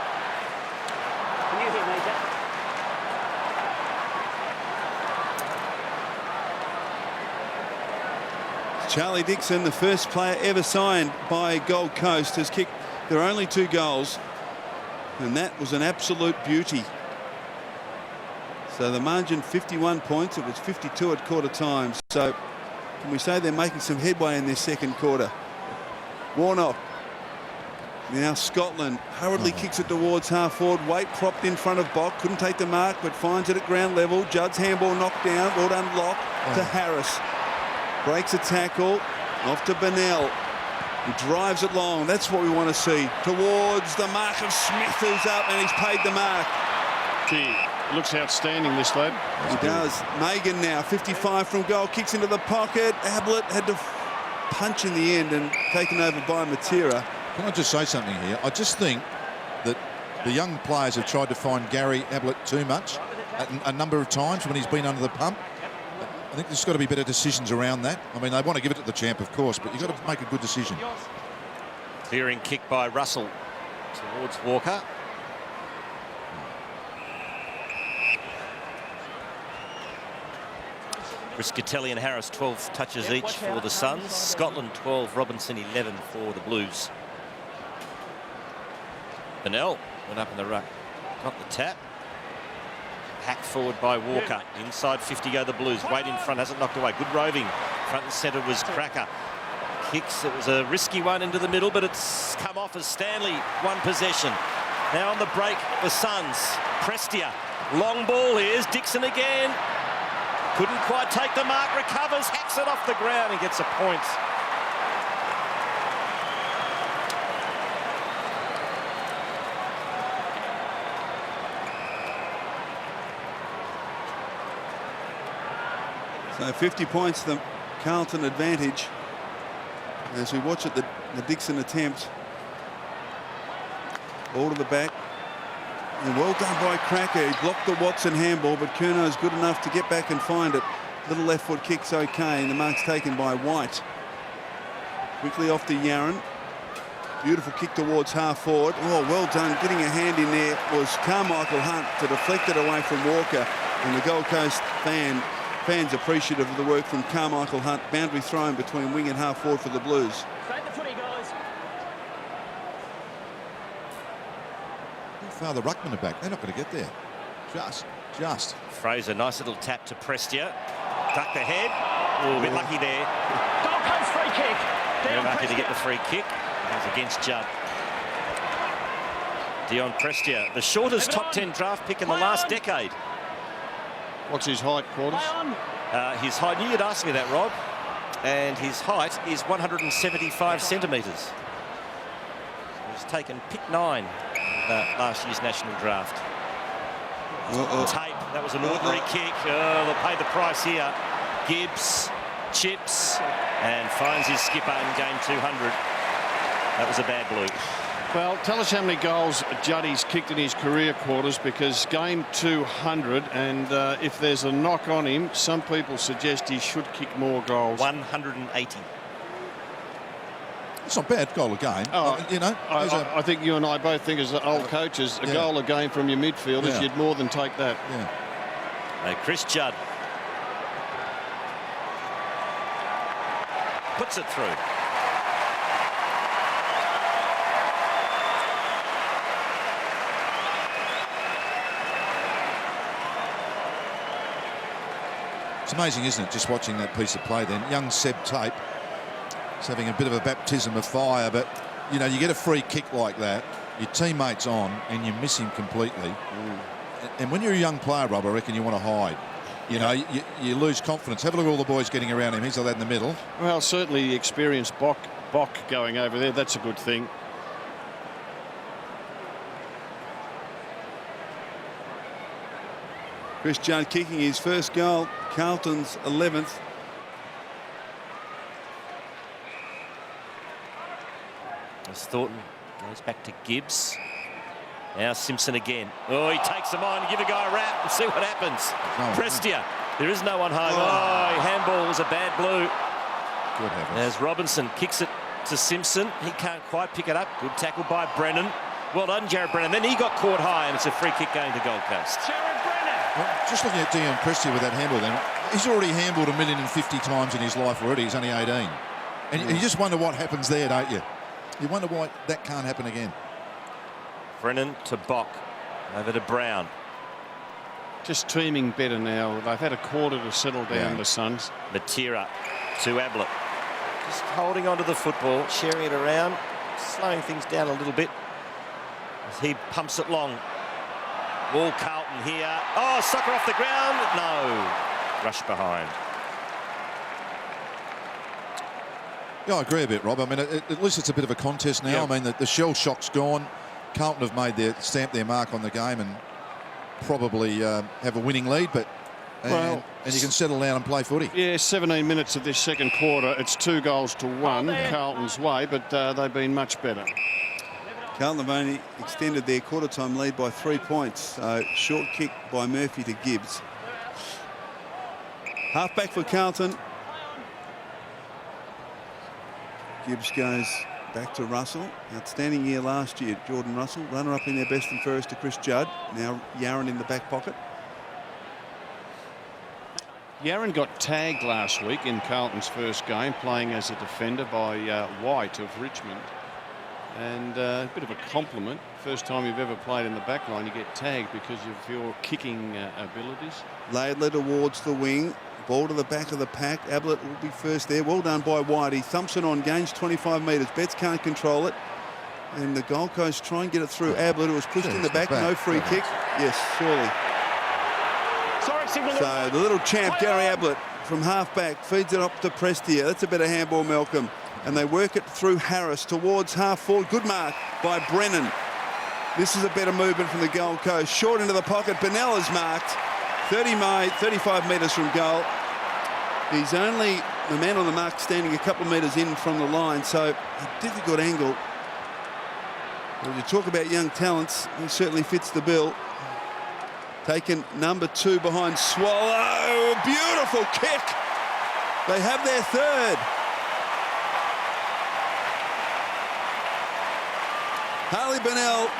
Charlie Dixon, the first player ever signed by Gold Coast, has kicked their only 2 goals. And that was an absolute beauty. So the margin 51 points. It was 52 at quarter time. So can we say they're making some headway in this second quarter? Warnock Now Scotland hurriedly kicks it towards half forward. Waite propped in front of Bock. Couldn't take the mark, but finds it at ground level. Judd's handball knocked down. Well done, Locke to Harris. Breaks a tackle. Off to Bennell. He drives it long. That's what we want to see. Towards the mark of Smith, who's up, and he's paid the mark. Gee, looks outstanding, this lad. He does. Megan now, 55 from goal, kicks into the pocket. Ablett had to punch in the end and taken over by Matera. Can I just say something here? I just think that the young players have tried to find Gary Ablett too much a number of times when he's been under the pump. I think there's got to be better decisions around that. I mean, they want to give it to the champ, of course, but you've got to make a good decision. Clearing kick by Russell towards Walker. Riscatelli and Harris 12 touches each for the Suns. Scotland 12, Robinson 11 for the Blues. Bennell went up in the ruck, got the tap. Hacked forward by Walker. Inside 50 go the Blues. Waite in front, hasn't knocked away. Good roving. Front and centre was Cracker. Kicks, it was a risky one into the middle, but it's come off as Stanley won possession. Now on the break, the Suns. Prestia. Long ball, here's Dixon again. Couldn't quite take the mark, recovers, hacks it off the ground and gets a point. So 50 points, the Carlton advantage. As we watch it, the Dixon attempt. Ball to the back. And well done by Cracker. He blocked the Watson handball, but Curno's good enough to get back and find it. Little left foot kick's okay, and the mark's taken by White. Quickly off to Yaron. Beautiful kick towards half forward. Oh, well done. Getting a hand in there was Carmichael Hunt to deflect it away from Walker. And the Gold Coast fans appreciative of the work from Carmichael Hunt. Boundary thrown between wing and half forward for the Blues. Take the footy, guys. How far the ruckmen are back? They're not going to get there. Just. Fraser, nice little tap to Prestia. Duck the head. Oh, a bit lucky there. Gold Coast free kick. Very Down lucky to get the Prestia. free kick. It was against Judd. Dion Prestia, the shortest top 10 draft pick in the last decade. What's his height, Quarters? Play on. His height, you'd ask me that, Rob. And his height is 175 centimetres. He was taken pick 9 last year's national draft. Tape, that was an ordinary kick. Oh, they'll pay the price here. Gibbs chips and finds his skipper in game 200. That was a bad blue. Well, tell us how many goals Juddy's kicked in his career, Quarters, because game 200, and if there's a knock on him, some people suggest he should kick more goals. 180. It's not bad goal a game. You know, I think you and I both think, as old coaches, a goal a game from your midfielders, you'd more than take that. Yeah. Now Chris Judd puts it through. It's amazing, isn't it, just watching that piece of play then. Young Seb Tape is having a bit of a baptism of fire, but, you know, you get a free kick like that, your teammate's on, and you miss him completely. And when you're a young player, Rob, I reckon you want to hide. You know, you lose confidence. Have a look at all the boys getting around him. He's like that in the middle. Well, certainly the experienced Bock going over there, that's a good thing. Chris Judd kicking his first goal, Carlton's 11th. As Thornton goes back to Gibbs. Now Simpson again. Oh, he takes him on. Give a guy a rap and see what happens. Prestia. There is no one home. Oh, handball was a bad blue. Good heavens. As Robinson kicks it to Simpson. He can't quite pick it up. Good tackle by Brennan. Well done, Jared Brennan. Then he got caught high, and it's a free kick going to Gold Coast. Jared Brennan. Well, just looking at Dion Prestia with that handball then, he's already handballed 1,050,000 times in his life already. He's only 18. And you just wonder what happens there, don't you? You wonder why that can't happen again. Brennan to Bock. Over to Brown. Just teaming better now. They've had a quarter to settle down, the Suns. Matera to Ablett. Just holding onto the football, sharing it around. slowing things down a little bit as he pumps it long. All Carlton here. Oh, sucker off the ground. No. Rush behind. Yeah, I agree a bit, Rob. I mean, at least it's a bit of a contest now. Yeah. I mean, the shell shock's gone. Carlton have made stamped their mark on the game and probably have a winning lead, but and you can settle down and play footy. Yeah, 17 minutes of this second quarter. It's 2-1 Carlton's way, but they've been much better. Carlton have only extended their quarter-time lead by 3 points. Short kick by Murphy to Gibbs. Half-back for Carlton. Gibbs goes back to Russell. Outstanding year last year, Jordan Russell. Runner-up in their best and fairest to Chris Judd. Now Yaron in the back pocket. Yaron got tagged last week in Carlton's first game, playing as a defender by White of Richmond. And a bit of a compliment. First time you've ever played in the back line, you get tagged because of your kicking abilities. Laidler towards the wing. Ball to the back of the pack. Ablett will be first there. Well done by White. He thumps it on, gains 25 metres. Betts can't control it. And the Gold Coast try and get it through Ablett, who was pushed in the back. No free kick. Yes, surely. So the little champ, Gary Ablett, from half-back, feeds it up to Prestia. That's a better handball, Malcolm. And they work it through Harris towards half-forward. Good mark by Brennan. This is a better movement from the Gold Coast. Short into the pocket. Bennell is marked. 35 metres from goal. He's only the man on the mark standing a couple of metres in from the line, so a difficult angle. When you talk about young talents, he certainly fits the bill. Taken number 2 behind Swallow. Beautiful kick. They have their third. Harley Bennell,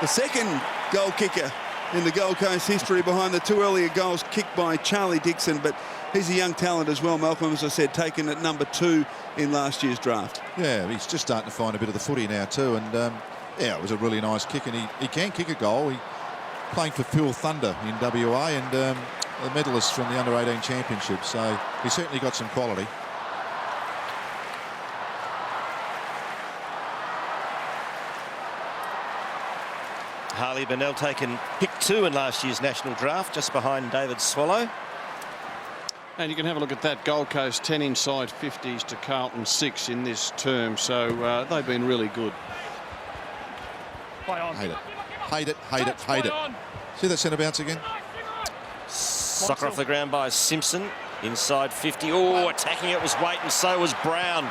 the second goal kicker in the Gold Coast history, behind the 2 earlier goals kicked by Charlie Dixon, but he's a young talent as well, Malcolm, as I said, taken at number 2 in last year's draft. Yeah, he's just starting to find a bit of the footy now too, and yeah, it was a really nice kick, and he can kick a goal. He playing for Pure Thunder in WA, and a medalist from the Under-18 Championship, so he's certainly got some quality. Harley Bennell taken pick 2 in last year's national draft, just behind David Swallow. And you can have a look at that. Gold Coast 10 inside 50s to Carlton 6 in this term, so they've been really good. Hate it. Hate it, hate it, hate it. See that centre bounce again? Soccer off the ground by Simpson. Inside 50. Oh, attacking it was Waite, and so was Brown.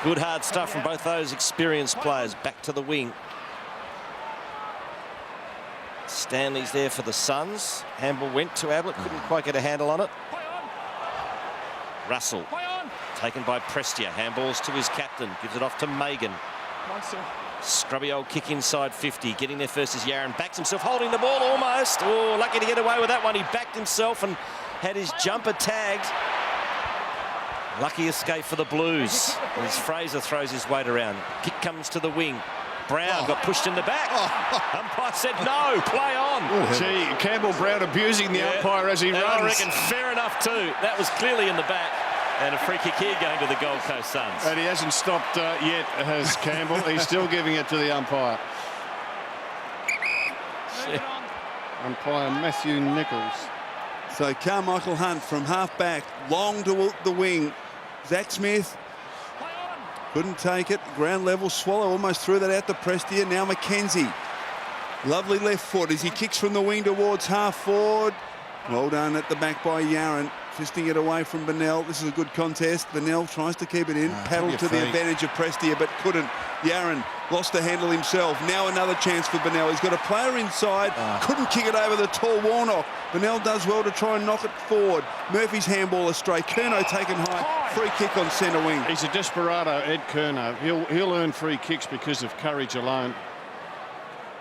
Good hard stuff from both those experienced players. Back to the wing. Stanley's there for the Suns. Handball went to Ablett. Couldn't quite get a handle on it. Russell. Taken by Prestia. Handballs to his captain. Gives it off to Megan. Scrubby old kick inside 50. Getting there first is Yaron. Backs himself, holding the ball almost. Oh, lucky to get away with that one. He backed himself and had his jumper tagged. Lucky escape for the Blues. As Fraser throws his weight around. Kick comes to the wing. Brown got pushed in the back. Umpire said no, play on. Gee, Campbell Brown abusing the umpire as he runs. I reckon fair enough too. That was clearly in the back. And a free kick here going to the Gold Coast Suns. And he hasn't stopped yet, has Campbell. He's still giving it to the umpire. Umpire Matthew Nichols. So Carmichael Hunt from half-back, long to the wing. Zach Smith couldn't take it. Ground level. Swallow almost threw that out to Prestia. Now McKenzie. Lovely left foot as he kicks from the wing towards half-forward. Well done at the back by Yaron. Fisting it away from Bennell. This is a good contest. Bennell tries to keep it in. Paddled to the advantage of Prestia, but couldn't. Yaron lost the handle himself. Now another chance for Bennell. He's got a player inside. Couldn't kick it over the tall Warnock. Bennell does well to try and knock it forward. Murphy's handball astray. Curnow taken high. Free kick on centre wing. He's a desperado, Ed Curnow. He'll earn free kicks because of courage alone.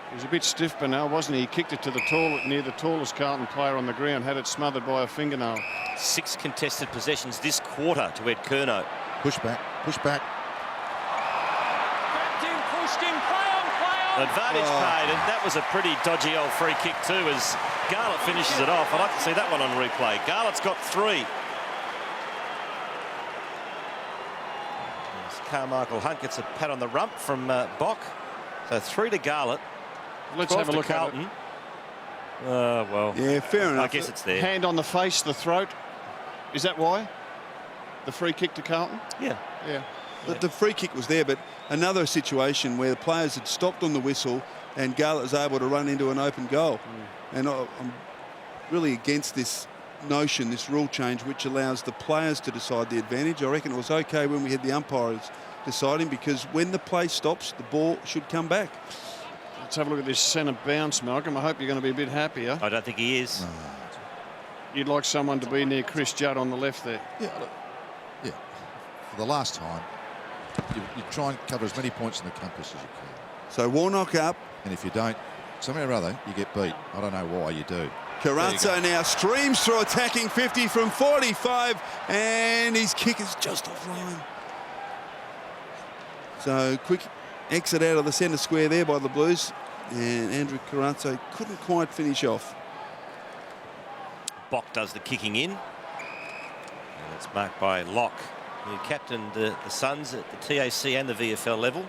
He was a bit stiff, Bennell, wasn't he? He kicked it to the near the tallest Carlton player on the ground, had it smothered by a fingernail. 6 contested possessions this quarter to Ed Curnow. Push back, push back. Pushed him, play on. Advantage paid, and that was a pretty dodgy old free kick too as Garlett finishes it off. I'd like to see that one on replay. Garlett's got 3. Carmichael Hunt gets a pat on the rump from Bock. So 3 to Garlett. Let's have a look Carlton. at it. Well, Yeah, fair enough. I guess it's there. Hand on the face, the throat. Is that why? The free kick to Carlton? Yeah. Yeah. The free kick was there, but another situation where the players had stopped on the whistle and Garlett was able to run into an open goal. And I'm really against this notion, this rule change, which allows the players to decide the advantage. I reckon it was okay when we had the umpires deciding, because when the play stops, the ball should come back. Let's have a look at this centre bounce, Malcolm. I hope you're going to be a bit happier. I don't think he is. You'd like someone to be near Chris Judd on the left there. Yeah, look, yeah. For the last time, you try and cover as many points in the compass as you can. So Warnock up. And if you don't, somehow or other, you get beat. I don't know why you do. Carrazzo now streams through, attacking 50 from 45, and his kick is just offline. So quick exit out of the centre square there by the Blues, and Andrew Carrazzo couldn't quite finish off. Bock does the kicking in. And it's marked by Locke, who captained the Suns at the TAC and the VFL level.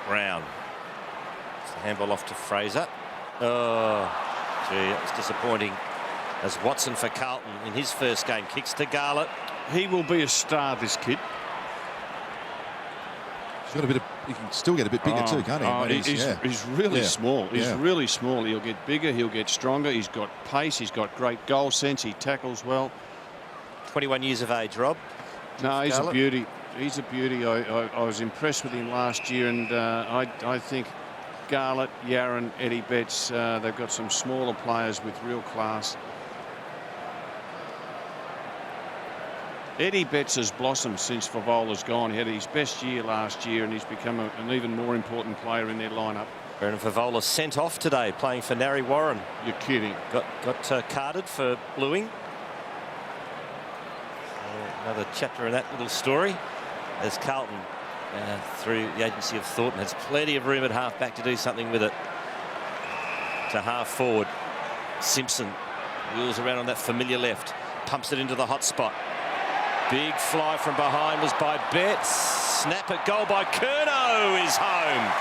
Brown. It's the handball off to Fraser. Oh, gee, that was disappointing. As Watson for Carlton in his first game kicks to Garlett. He will be a star, this kid. He's got a bit of. He can still get a bit bigger too, can't he? Oh, he's really small. He's Yeah. really small. He'll get bigger. He'll get stronger. He's got pace. He's got great goal sense. He tackles well. 21 years of age, Rob. No, he's Garlett. a beauty. He's a beauty. I was impressed with him last year, and I think Garlett, Yaron, Eddie Betts, they've got some smaller players with real class. Eddie Betts has blossomed since Favola's gone. He had his best year last year, and he's become an even more important player in their lineup. Brendan Favola sent off today, playing for Narry Warren. You're kidding. Got carded for bluing. Another chapter in that little story. As Carlton, through the agency of Thornton, has plenty of room at half back to do something with it. To half forward, Simpson wheels around on that familiar left, pumps it into the hot spot. Big fly from behind was by Betts. Snap at goal by Curnow is home.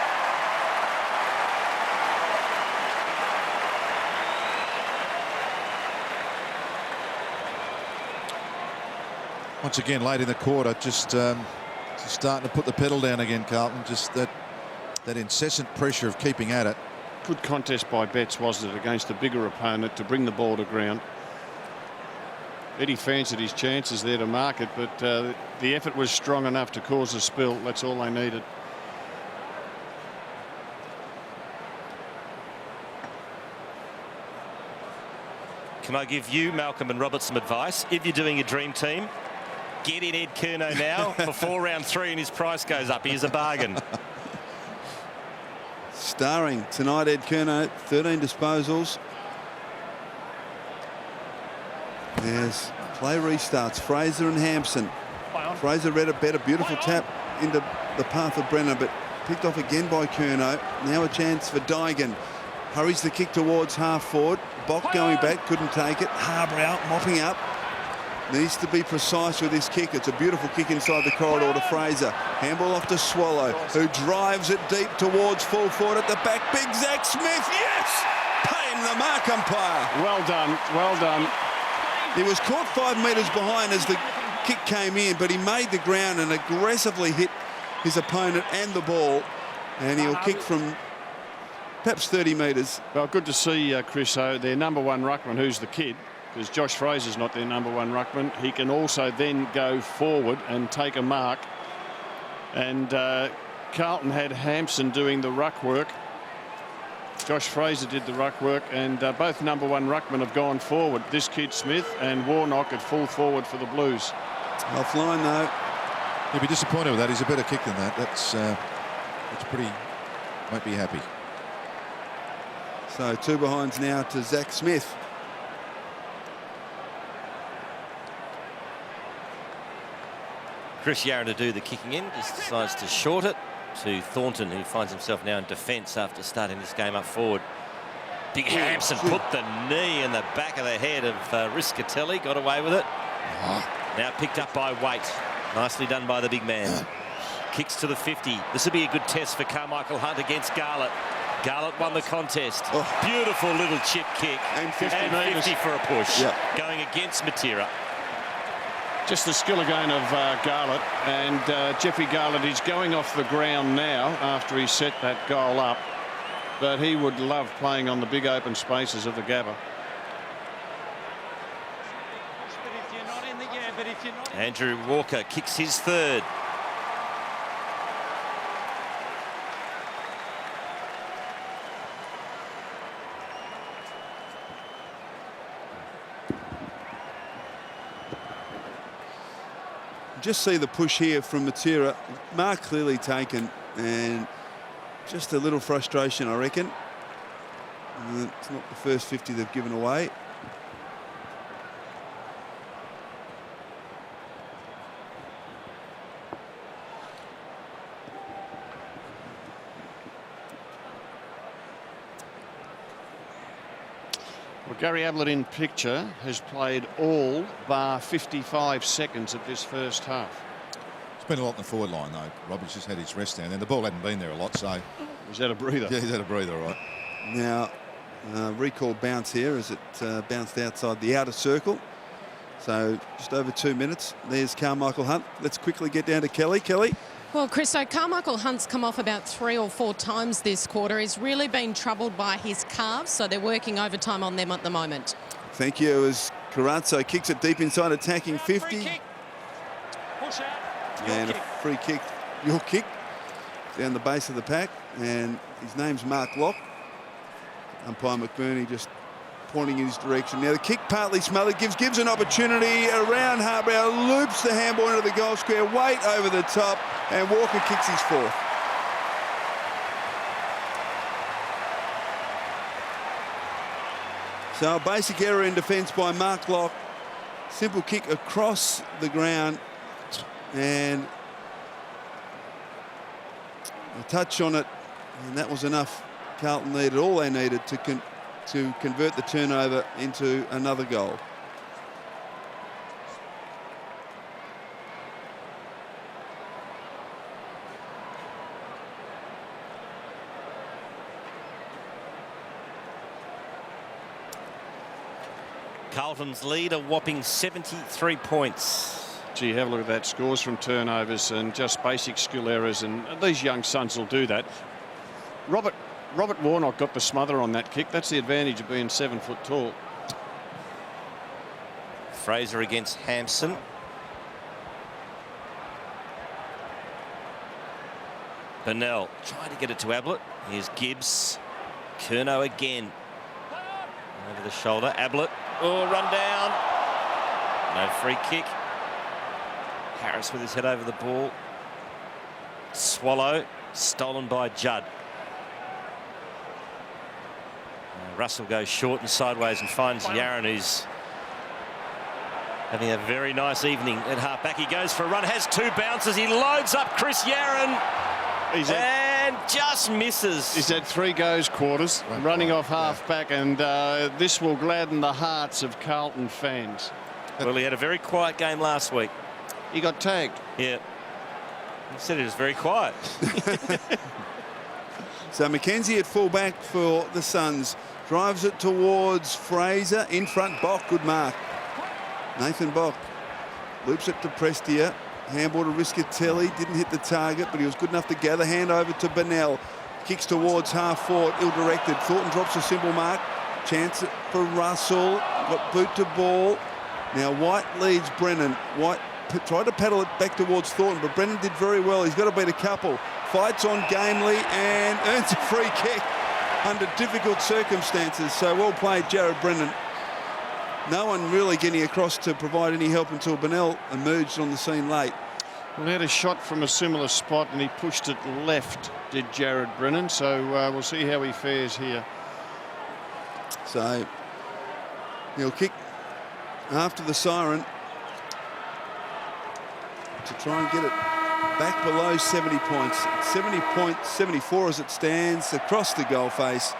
Once again, late in the quarter, just starting to put the pedal down again, Carlton. Just that incessant pressure of keeping at it. Good contest by Betts, wasn't it, against a bigger opponent to bring the ball to ground. Eddie fancied his chances there to mark it, but the effort was strong enough to cause a spill. That's all they needed. Can I give you, Malcolm and Robert, some advice? If you're doing a dream team, get in Ed Curnow now before round 3 and his price goes up. He's a bargain. Starring tonight, Ed Curnow, 13 disposals. As play restarts, Fraser and Hampson. Fraser read it better, beautiful tap into the path of Brenner, but picked off again by Curnow. Now a chance for Dygan. Hurries the kick towards half forward. Bock going back, couldn't take it. Harbour out, mopping up. Needs to be precise with his kick. It's a beautiful kick inside the corridor to Fraser. Handball off to Swallow, who drives it deep towards full forward at the back. Big Zach Smith, yes! Paying the mark, umpire. Well done, well done. He was caught 5 metres behind as the kick came in, but he made the ground and aggressively hit his opponent and the ball. And he'll kick from perhaps 30 metres. Well, good to see Chris O, their number 1 ruckman, who's the kid, because Josh Fraser's not their number 1 ruckman. He can also then go forward and take a mark. And Carlton had Hampson doing the ruck work. Josh Fraser did the ruck work, and both number 1 ruckmen have gone forward. This kid Smith and Warnock at full forward for the Blues. Offline though. He'll be disappointed with that. He's a better kick than that. That's pretty. Won't be happy. So 2 behinds now to Zach Smith. Chris Yaron to do the kicking in, just decides to short it to Thornton, who finds himself now in defence after starting this game up forward. Big Hampson put the knee in the back of the head of Riscatelli, got away with it. Now picked up by Waite. Nicely done by the big man. Kicks to the 50. This would be a good test for Carmichael Hunt against Garlett. Garlett won the contest. Beautiful little chip kick. And 50 for a push. Yep. Going against Matera. Just the skill again of Garlett. And Jeffrey Garlett is going off the ground now after he set that goal up. But he would love playing on the big open spaces of the Gabba. Andrew Walker kicks his third. Just see the push here from Matera. Mark clearly taken, and just a little frustration, I reckon. It's not the first 50 they've given away. Well, Gary Ablett in picture has played all bar 55 seconds of this first half. It's been a lot in the forward line, though. Roberts just had his rest down there. The ball hadn't been there a lot, so... Is that a breather? Yeah, he's had a breather, right. Now, recall bounce here as it bounced outside the outer circle. So just over 2 minutes. There's Carmichael Hunt. Let's quickly get down to Kelly. Kelly? Well, Christo, Carmichael Hunt's come off about 3 or 4 times this quarter. He's really been troubled by his calves, so they're working overtime on them at the moment. Thank you. As Carazzo kicks it deep inside, attacking 50. Push out. And a free kick. Your kick down the base of the pack. And his name's Mark Locke. Umpire McBurney just pointing in his direction. Now the kick partly smothered, gives an opportunity around Harbrow, loops the handball into the goal square, Waite over the top, and Walker kicks his fourth. So a basic error in defence by Mark Locke. Simple kick across the ground, and a touch on it, and that was enough. Carlton needed all they needed to convert the turnover into another goal. Carlton's lead a whopping 73 points. Gee, have a look at that. Scores from turnovers and just basic skill errors, and these young sons will do that. Robert Warnock got the smother on that kick. That's the advantage of being 7 foot tall. Fraser against Hampson. Burnell trying to get it to Ablett. Here's Gibbs. Curnow again. Over the shoulder. Ablett. Oh, run down. No free kick. Harris with his head over the ball. Swallow. Stolen by Judd. Russell goes short and sideways and finds Yaron, who's having a very nice evening at halfback. He goes for a run, has 2 bounces. He loads up Chris Yaron and just misses. He's had 3 goes quarters, running off halfback, and this will gladden the hearts of Carlton fans. Well, he had a very quiet game last week. He got tagged. Yeah. He said it was very quiet. So Mackenzie at fullback for the Suns. Drives it towards Fraser. In front, Bock. Good mark. Nathan Bock loops it to Prestia. Handball to Riscatelli. Didn't hit the target, but he was good enough to gather. Hand over to Burnell. Kicks towards half forward. Ill-directed. Thornton drops a simple mark. Chance for Russell. Got boot to ball. Now White leads Brennan. White tried to paddle it back towards Thornton, but Brennan did very well. He's got to beat a couple. Fights on gamely and earns a free kick under difficult circumstances. So well played, Jared Brennan. No one really getting across to provide any help until Burnell emerged on the scene late. Well, he had a shot from a similar spot and he pushed it left, did Jared Brennan. So we'll see how he fares here. So he'll kick after the siren to try and get it back below 70 points. 74 as it stands across the goal face.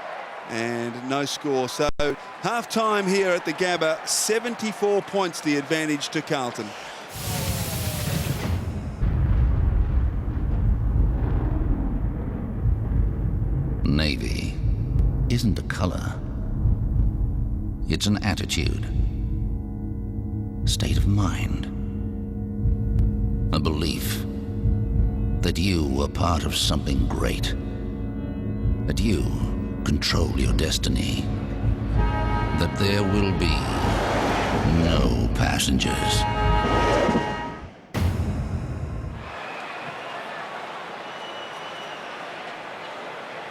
and no score. So half-time here at the Gabba, 74 points the advantage to Carlton. Navy isn't a colour. It's an attitude, state of mind, a belief that you are part of something great, that you control your destiny, that there will be no passengers.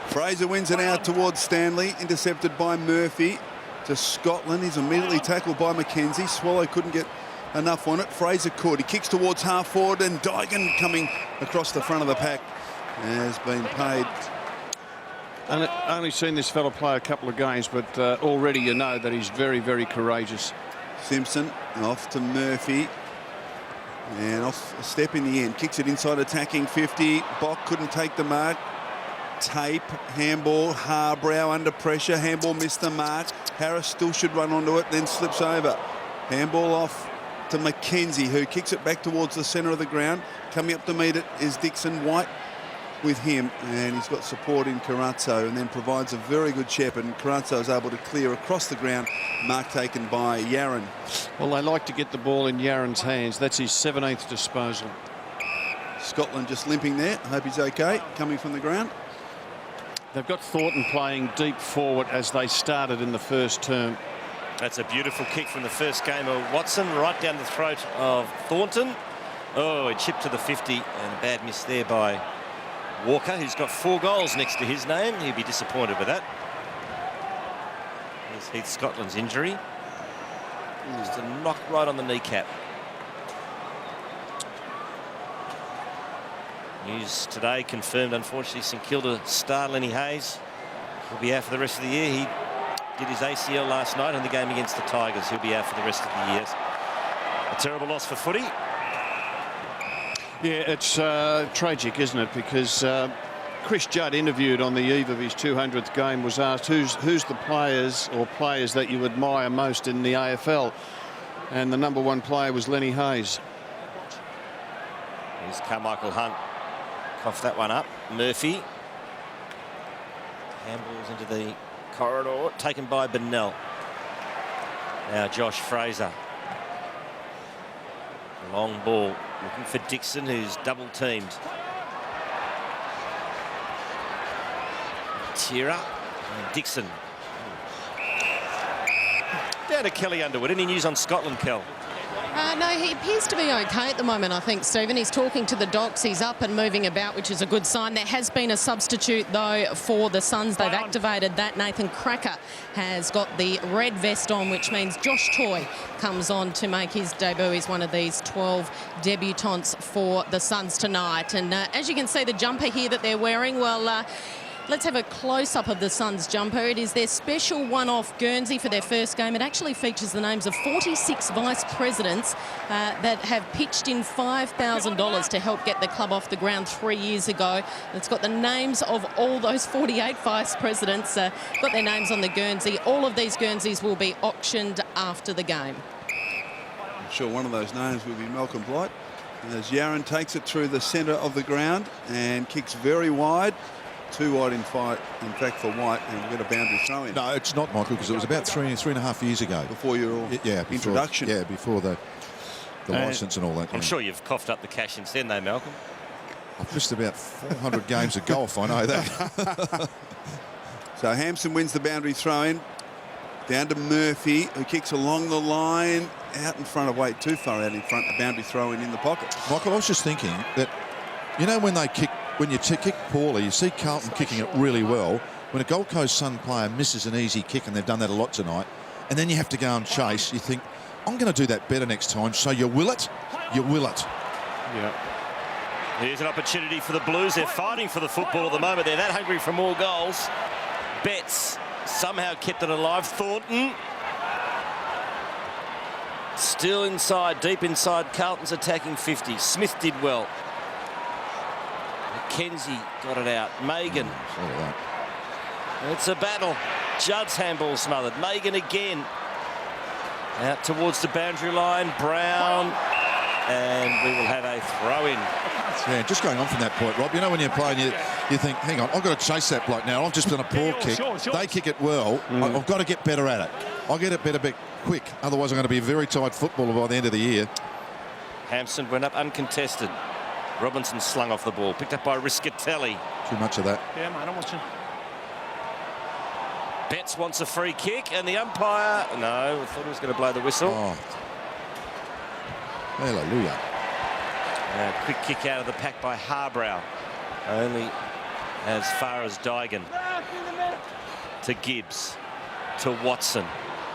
Fraser wins it out towards Stanley, intercepted by Murphy to Scotland. He's immediately tackled by McKenzie. Swallow couldn't get enough on it. Fraser could. He kicks towards half forward, and Dygan coming across the front of the pack has been paid. And I've only seen this fella play a couple of games, but already you know that he's very, very courageous. Simpson off to Murphy. And off a step in the end. Kicks it inside attacking 50. Bock couldn't take the mark. Tape, handball, Harbrow under pressure. Handball missed the mark. Harris still should run onto it, then slips over. Handball off to McKenzie, who kicks it back towards the centre of the ground. Coming up to meet it is Dixon. White with him, and he's got support in Carazzo, and then provides a very good chip, and Carazzo is able to clear across the ground. Mark taken by Yaron. Well, they like to get the ball in Yaron's hands. That's his 17th disposal. Scotland just limping there. I hope he's okay, coming from the ground. They've got Thornton playing deep forward as they started in the first term. That's a beautiful kick from the first game of Watson, right down the throat of Thornton. Oh, it chipped to the 50, and a bad miss there by Walker, who's got 4 goals next to his name. He'll be disappointed with that. Here's Heath Scotland's injury. Just a knock right on the kneecap. News today confirmed, unfortunately, St Kilda star Lenny Hayes will be out for the rest of the year. He did his ACL last night in the game against the Tigers. He'll be out for the rest of the year. A terrible loss for footy. Yeah, it's tragic, isn't it? Because Chris Judd, interviewed on the eve of his 200th game, was asked who's the players that you admire most in the AFL, and the #1 player was Lenny Hayes. Here's Carmichael Hunt. Coughed that one up. Murphy. Handballs into the corridor, taken by Bennell. Now Josh Fraser. Long ball, looking for Dixon, who's double teamed. Tira and Dixon. Down to Kelly Underwood. Any news on Scotland, Kel? No, he appears to be okay at the moment, I think, Stephen. He's talking to the docs. He's up and moving about, which is a good sign. There has been a substitute, though, for the Suns. They've activated that. Nathan Cracker has got the red vest on, which means Josh Toy comes on to make his debut. He's one of these 12 debutants for the Suns tonight. And as you can see, the jumper here that they're wearing, well, let's have a close-up of the Suns jumper. It is their special one-off Guernsey for their first game. It actually features the names of 46 vice presidents that have pitched in $5,000 to help get the club off the ground 3 years ago. It's got the names of all those 48 vice presidents, got their names on the Guernsey. All of these Guernseys will be auctioned after the game. I'm sure one of those names will be Malcolm Blight. As Yaron takes it through the centre of the ground and kicks very wide. Too wide in fact for White, and we'll get a boundary throw in. No, it's not, Michael, because it was about three and a half years ago. Before your introduction. Yeah, before the licence and all that. I'm sure you've coughed up the cash since then, though, Malcolm. I've missed about 400 games of golf, I know that. So Hampson wins the boundary throw in. Down to Murphy, who kicks along the line, out in front of Waite, too far out in front, a boundary throw in the pocket. Michael, I was just thinking that, you know, when you kick poorly, you see Carlton kicking it really well. When a Gold Coast Sun player misses an easy kick, and they've done that a lot tonight, and then you have to go and chase, you think, I'm going to do that better next time. So you will it. You will it. Yeah. Here's an opportunity for the Blues. They're fighting for the football at the moment. They're that hungry for more goals. Betts somehow kept it alive. Thornton still inside, deep inside. Carlton's attacking 50. Smith did well. McKenzie got it out. Megan. It's a battle. Judd's handball smothered. Megan again. Out towards the boundary line. Brown. And we will have a throw-in. Yeah, just going on from that point, Rob. You know, when you're playing, you think, hang on, I've got to chase that bloke now. I've just done a poor kick. They kick it well. I've got to get better at it. I'll get it better bit quick. Otherwise, I'm going to be a very tight footballer by the end of the year. Hampson went up uncontested. Robinson slung off the ball. Picked up by Riscatelli. Too much of that. Yeah, mate, I'm watching. Betts wants a free kick, and the umpire... No, I thought he was going to blow the whistle. Oh. Hallelujah. Quick kick out of the pack by Harbrow. Only as far as Dygan. To Gibbs. To Watson.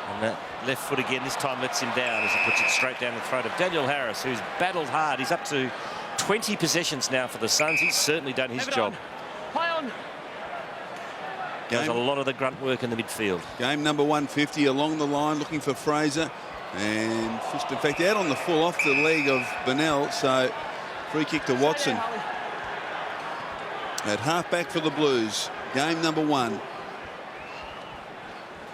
And that left foot again, this time lets him down as he puts it straight down the throat of Daniel Harris, who's battled hard. He's up to 20 possessions now for the Suns. He's certainly done his job. Play on. Does a lot of the grunt work in the midfield. Game number 150 along the line, looking for Fraser. And fished, in fact, out on the full off the leg of Bennell. So free kick to Watson. At half-back for the Blues. Game number 1.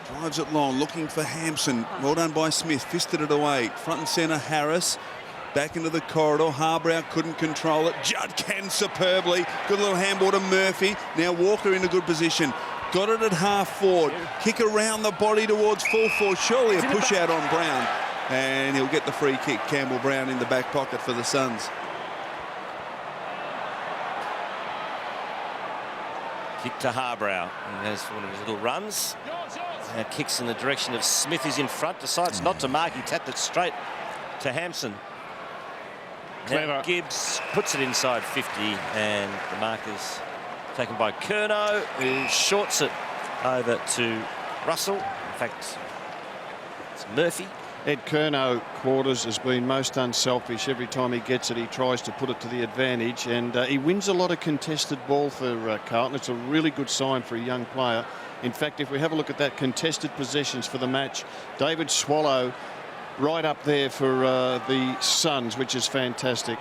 Drives it long, looking for Hampson. Well done by Smith. Fisted it away. Front and centre, Harris. Back into the corridor. Harbrow couldn't control it. Judd can superbly. Good little handball to Murphy. Now Walker in a good position. Got it at half forward. Kick around the body towards full forward. Surely a push out on Brown. And he'll get the free kick. Campbell Brown in the back pocket for the Suns. Kick to Harbrow. And there's one of his little runs. Now kicks in the direction of Smith, who's in front. Decides not to mark. He tapped it straight to Hampson. Now Gibbs puts it inside 50, and the mark is taken by Curnow, who shorts it over to Russell. In fact, it's Murphy. Ed Curnow quarters has been most unselfish. Every time he gets it, he tries to put it to the advantage, and he wins a lot of contested ball for Carlton. It's a really good sign for a young player. In fact, if we have a look at that contested possessions for the match, David Swallow right up there for the Suns, which is fantastic.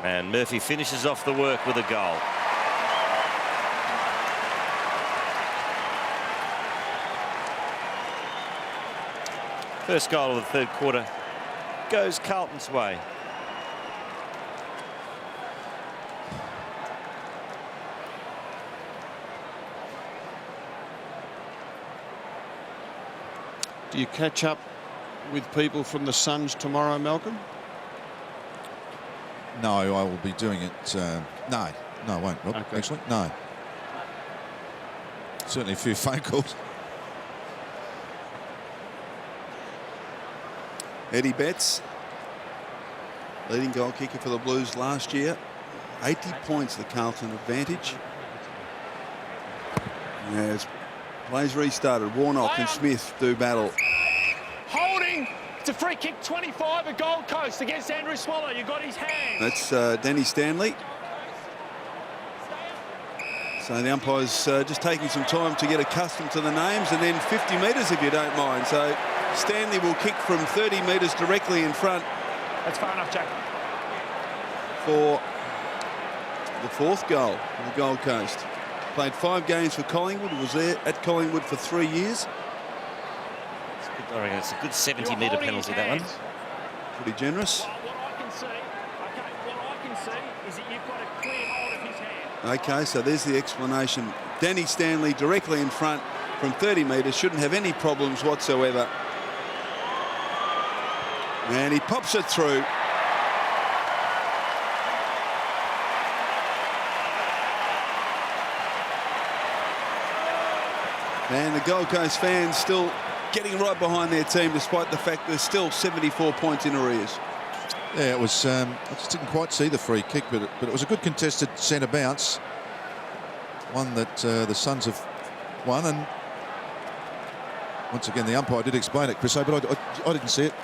And Murphy finishes off the work with a goal. First goal of the third quarter goes Carlton's way. Do you catch up with people from the Suns tomorrow, Malcolm? No, I will be doing it. No, I won't, Rob, okay. Actually. No. Certainly a few phone calls. Eddie Betts, leading goal kicker for the Blues last year. 80 points, the Carlton advantage. As plays restarted, Warnock and Smith do battle. Holding. It's a free kick, 25 at Gold Coast against Andrew Swallow. You got his hand. That's Danny Stanley. So the umpire's just taking some time to get accustomed to the names, and then 50 metres if you don't mind. So Stanley will kick from 30 metres directly in front. That's far enough, Jack. For the fourth goal on the Gold Coast. Played 5 games for Collingwood. Was there at Collingwood for 3 years. I reckon it's a good 70-metre penalty, that one. Pretty generous. What I can see is that you've got a clear hold of his hand. Okay, so there's the explanation. Danny Stanley directly in front from 30 metres. Shouldn't have any problems whatsoever. And he pops it through. And the Gold Coast fans still getting right behind their team, despite the fact there's still 74 points in arrears. Yeah, it was. I just didn't quite see the free kick, but it was a good contested centre bounce. One that the Suns have won, and once again the umpire did explain it, Chris, but I didn't see it.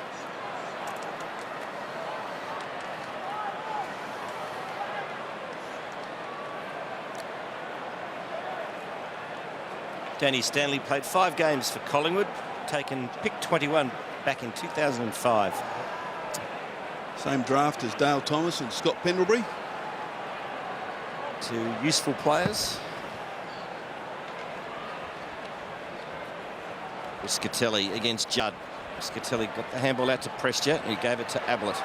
Danny Stanley played 5 games for Collingwood, taken pick 21 back in 2005. Same draft as Dale Thomas and Scott Pendlebury. 2 useful players. Riscatelli against Judd. Riscatelli got the handball out to Prestia. He gave it to Ablett.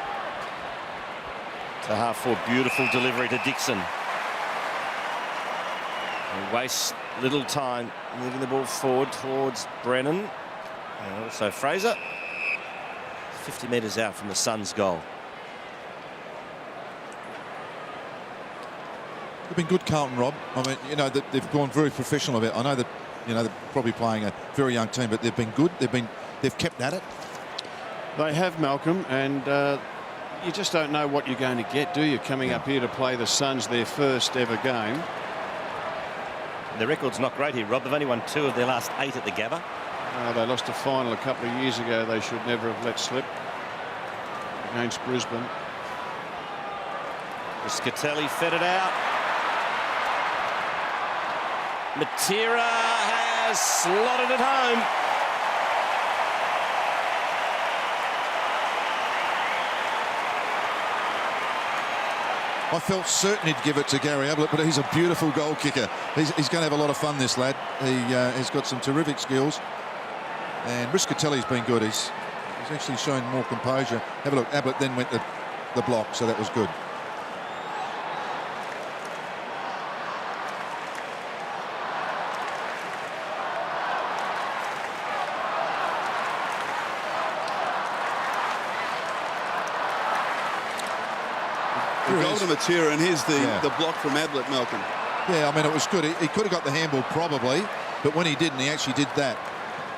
To half forward, beautiful delivery to Dixon. He wastes little time moving the ball forward towards Brennan. And also Fraser. 50 metres out from the Suns' goal. They've been good, Carlton, Rob. I mean, you know, they've gone very professional about it. I know that, you know, they're probably playing a very young team, but they've been good. They've kept at it. They have, Malcolm, and you just don't know what you're going to get, do you? Coming up here to play the Suns, their first ever game. The record's not great here, Rob. They've only won 2 of their last 8 at the Gabba. They lost a final a couple of years ago. They should never have let slip against Brisbane. Riscatelli fed it out. Matera has slotted it home. I felt certain he'd give it to Gary Ablett, but he's a beautiful goal kicker. He's going to have a lot of fun, this lad. He's got some terrific skills. And Riscatelli's been good. He's actually shown more composure. Have a look. Ablett then went the block, so that was good. The goal to Matera, and here's the block from Ablett, Malcolm. Yeah, I mean, it was good. He could have got the handball probably, but when he didn't, he actually did that.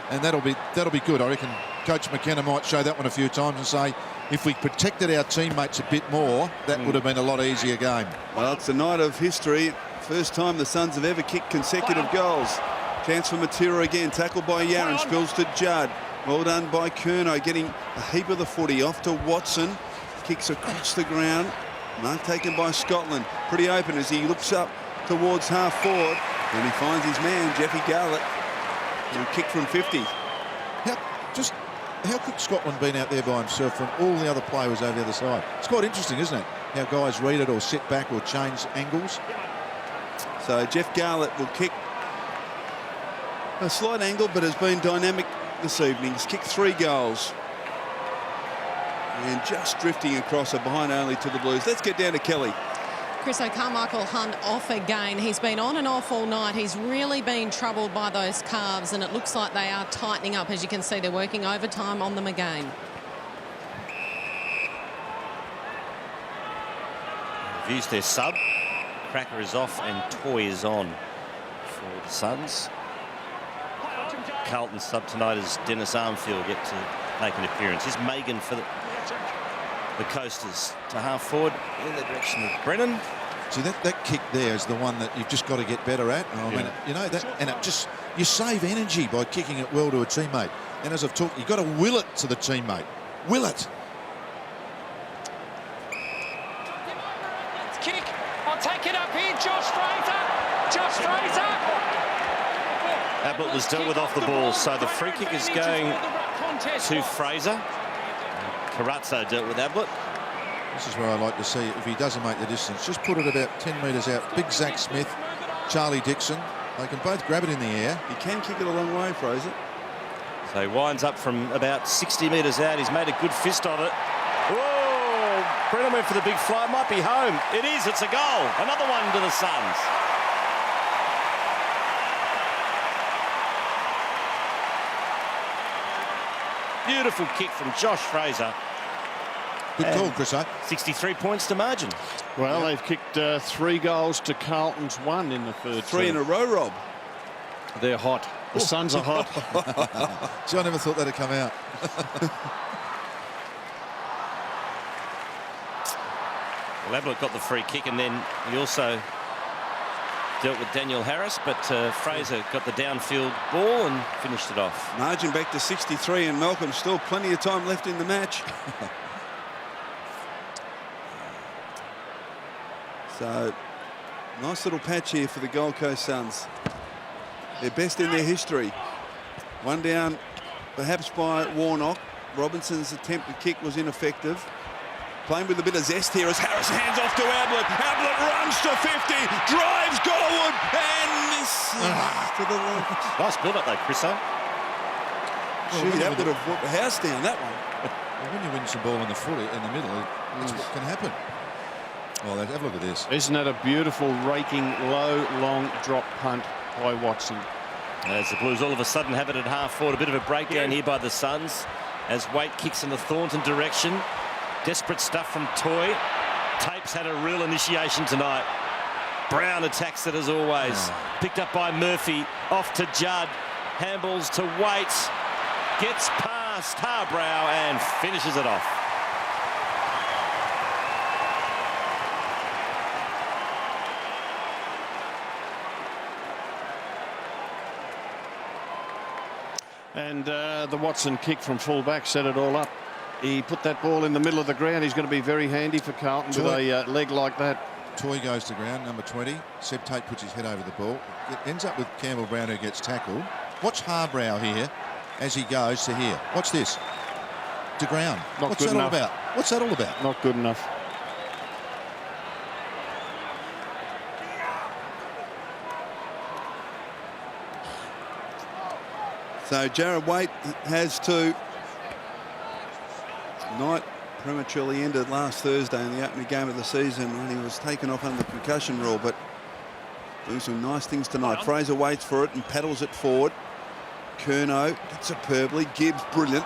And that'll be good. I reckon Coach McKenna might show that one a few times and say, if we protected our teammates a bit more, that would have been a lot easier game. Well, it's a night of history. First time the Suns have ever kicked consecutive goals. Chance for Matera again. Tackled by Yaron. Spills to Judd. Well done by Curnow, getting a heap of the footy off to Watson. Kicks across the ground. Mark taken by Scotland. Pretty open as he looks up towards half forward. And he finds his man, Jeffy Garlett, who kicked from 50. How could Scotland been out there by himself when all the other play was over the other side? It's quite interesting, isn't it? How guys read it or sit back or change angles. So Jeff Garlett will kick a slight angle, but has been dynamic this evening. He's kicked 3 goals. And just drifting across a behind only to the Blues. Let's get down to Kelly. Chris Carmichael Hunt off again. He's been on and off all night. He's really been troubled by those calves, and it looks like they are tightening up. As you can see, they're working overtime on them again. They've used their sub. Cracker is off and Toy is on for the Suns. Carlton sub tonight as Dennis Armfield yet to make an appearance. Here's Megan for the Coasters to half forward in the direction of Brennan. See, that kick there is the one that you've just got to get better at. I mean, you know, that, and it just, you save energy by kicking it well to a teammate. And as I've talked, you've got to will it to the teammate. Will it. Kick. I'll take it up here. Josh Fraser. Josh Fraser. Ablett was dealt with off the ball, so the free kick is going to Fraser. Carazzo dealt with Ablett. This is where I like to see if he doesn't make the distance, just put it about 10 metres out. Big Zach Smith, Charlie Dixon, they can both grab it in the air. He can kick it a long way, Fraser. So he winds up from about 60 metres out. He's made a good fist of it. Whoa! Brennan went for the big fly. Might be home. It is. It's a goal. Another one to the Suns. Beautiful kick from Josh Fraser. Good call, Chris. 63 points to margin. Well, they've kicked 3 goals to Carlton's 1 in the third. 3 in a row, Rob. They're hot. The Suns are hot. See, I never thought that'd come out. Well, Ablett got the free kick, and then he also dealt with Daniel Harris, but Fraser got the downfield ball and finished it off. Margin back to 63, and Malcolm still plenty of time left in the match. So, nice little patch here for the Gold Coast Suns. Their best in their history. One down, perhaps by Warnock. Robinson's attempt to kick was ineffective. Playing with a bit of zest here as Harris hands off to Ablett. Ablett runs to 50, drives goalward, and misses to the left. Nice build-up though, Chriso. Gee, that would have brought the house down, that one. Well, when you win some ball in the foot in the middle, that's what can happen. Well, have a look at this. Isn't that a beautiful raking, low, long drop punt by Watson? As the Blues all of a sudden have it at half forward. A bit of a breakdown here by the Suns as Waite kicks in the Thornton direction. Desperate stuff from Toy. Tape's had a real initiation tonight. Brown attacks it as always. Picked up by Murphy. Off to Judd. Handballs to Waite. Gets past Harbrow and finishes it off. And the Watson kick from full-back set it all up. He put that ball in the middle of the ground. He's going to be very handy for Carlton with a leg like that. Toy goes to ground, number 20. Seb Tate puts his head over the ball. It ends up with Campbell Brown, who gets tackled. Watch Harbrow here as he goes to here. Watch this. To ground. What's that all about? What's that all about? Not good enough. So Jared Waite has to. Night prematurely ended last Thursday in the opening game of the season when he was taken off under the concussion rule, but doing some nice things tonight. Fraser waits for it and paddles it forward. Curnow gets superbly. Gibbs brilliant.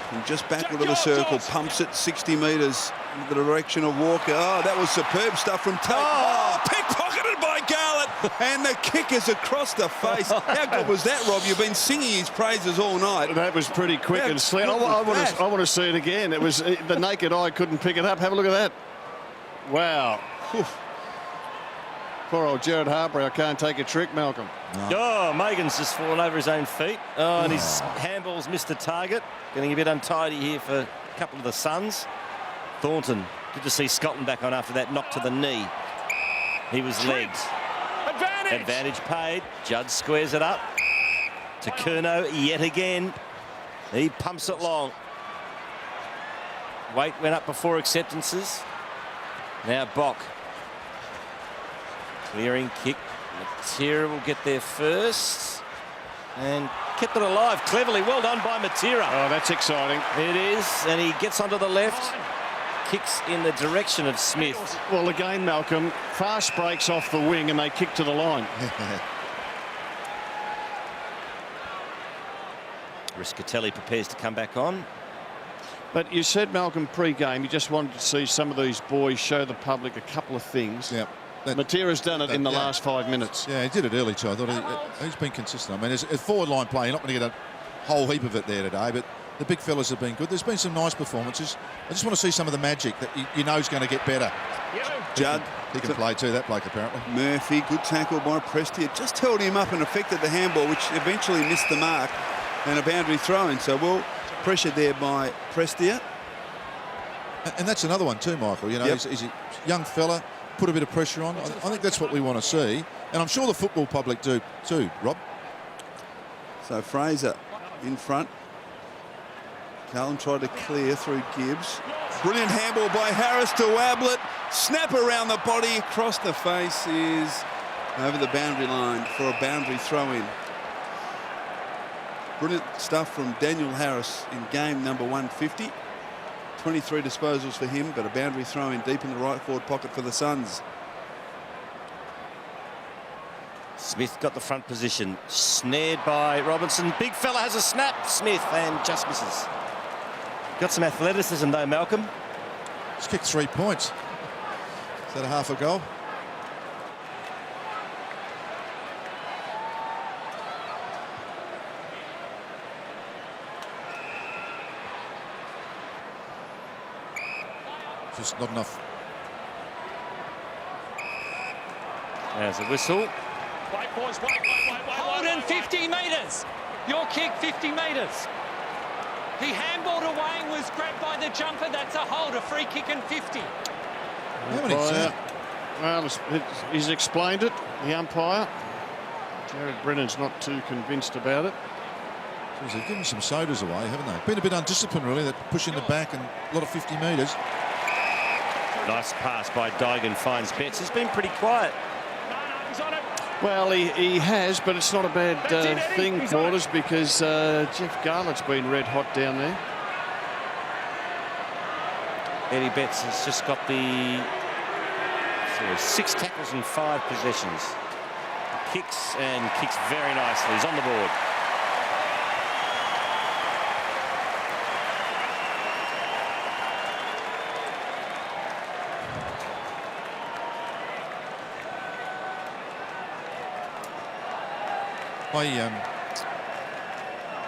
From just backward of the circle, pumps it 60 metres in the direction of Walker. Oh, that was superb stuff from Tate. Oh, pickpocketed by Garlett, and the kick is across the face. How good was that, Rob? You've been singing his praises all night. That was pretty quick and slick. I want to see it again. It was the naked eye couldn't pick it up. Have a look at that. Wow. Oof. Poor old Jared Harbrow can't take a trick, Malcolm. No. Oh, Megan's just fallen over his own feet. Oh, and his handball's missed the target. Getting a bit untidy here for a couple of the Suns. Thornton, good to see Scotland back on after that knock to the knee. He was legged. Advantage paid. Judd squares it up to Curnow yet again. He pumps it long. Waite went up before acceptances. Now Bock. Clearing kick. Matera will get there first. And kept it alive cleverly. Well done by Matera. Oh, that's exciting. It is. And he gets onto the left. Kicks in the direction of Smith. Well, again, Malcolm, fast breaks off the wing and they kick to the line. Riscatelli prepares to come back on. But you said, Malcolm, pre-game, you just wanted to see some of these boys show the public a couple of things. Yeah. Matera's done it in the last 5 minutes. Yeah, he did it early too. I thought he's been consistent. I mean, as a forward line play, you're not going to get a whole heap of it there today, but the big fellas have been good. There's been some nice performances. I just want to see some of the magic that you know is going to get better. Judd. He can play too, that bloke, apparently. Murphy, good tackle by Prestia. Just held him up and affected the handball, which eventually missed the mark, and a boundary throw-in. So, well, pressure there by Prestia. And that's another one too, Michael. You know, he's a young fella, put a bit of pressure on. I think that's what we want to see. And I'm sure the football public do too, Rob. So Fraser in front. Carlton tried to clear through Gibbs. Brilliant handball by Harris to Ablett. Snap around the body, across the face is over the boundary line for a boundary throw-in. Brilliant stuff from Daniel Harris in game number 150. 23 disposals for him, but a boundary throw-in deep in the right forward pocket for the Suns. Smith got the front position. Snared by Robinson. Big fella has a snap. Smith and just misses. Got some athleticism though, Malcolm. He's kicked 3 points. Is that a half a goal? Just not enough. There's a whistle. Wait, boys, wait. Hold in 50 metres. Your kick, 50 metres. He handballed away and was grabbed by the jumper. That's a hold, a free kick and 50. How many well, he's explained it, the umpire. Jared Brennan's not too convinced about it. Jeez, they've given some sodas away, haven't they? Been a bit undisciplined, really. That push in the back and a lot of 50 metres. Nice pass by Dygan, finds Betts. He's been pretty quiet. No, he's on it. Well, he has, but it's not a bad thing, Quarters, because Jeff Garlett's been red hot down there. Eddie Betts has just got the 6 tackles and 5 possessions. Kicks very nicely. He's on the board.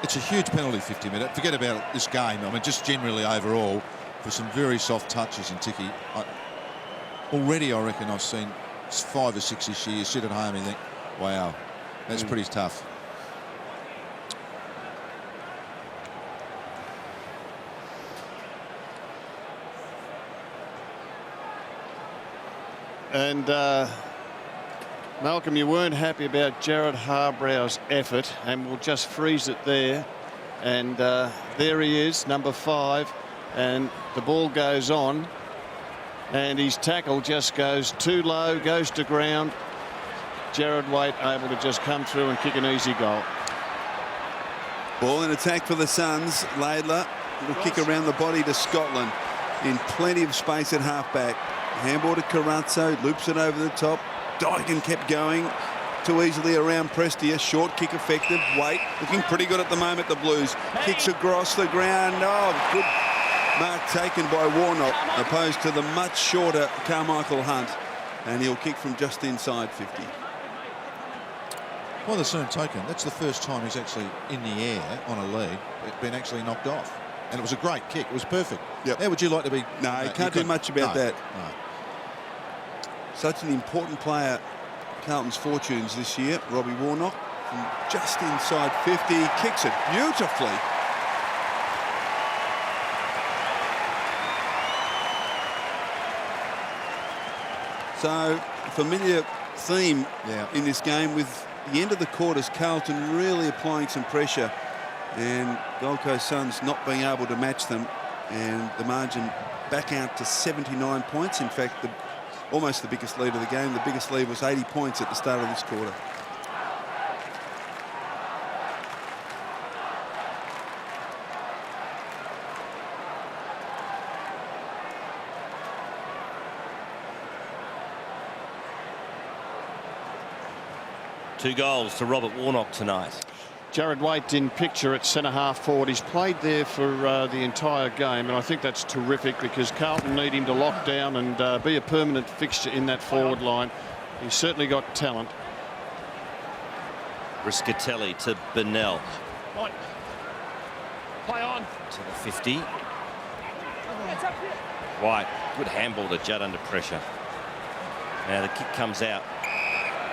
It's a huge penalty, 50-minute. Forget about this game. I mean, just generally overall, for some very soft touches and Ticky. Already, I reckon I've seen 5 or 6 this year. Sit at home and think, wow, that's pretty tough. And Malcolm, you weren't happy about Jared Harbrow's effort, and we'll just freeze it there. And there he is, number 5, and the ball goes on, and his tackle just goes too low, goes to ground. Jared Waite able to just come through and kick an easy goal. Ball in attack for the Suns. Laidler will kick around the body to Scotland in plenty of space at halfback. Handball to Carazzo, loops it over the top. Dyken kept going too easily around Prestia. Short kick effective. Waite looking pretty good at the moment. The Blues kicks across the ground. Oh, good mark taken by Warnock, opposed to the much shorter Carmichael Hunt, and he'll kick from just inside 50. By the same token, that's the first time he's actually in the air on a lead, been actually knocked off, and it was a great kick. It was perfect. Yep. How would you like to be? No, you can't do much about that. No. Such an important player, Carlton's fortunes this year. Robbie Warnock from just inside 50, kicks it beautifully. So, familiar theme in this game with the end of the quarters, Carlton really applying some pressure and Gold Coast Suns not being able to match them, and the margin back out to 79 points. In fact, almost the biggest lead of the game. The biggest lead was 80 points at the start of this quarter. Two goals to Robert Warnock tonight. Jared Waite in picture at centre-half forward. He's played there for the entire game, and I think that's terrific because Carlton need him to lock down and be a permanent fixture in that forward line. He's certainly got talent. Riscatelli to Bennell. Play on. To the 50. White, good handball to Judd under pressure. Now the kick comes out.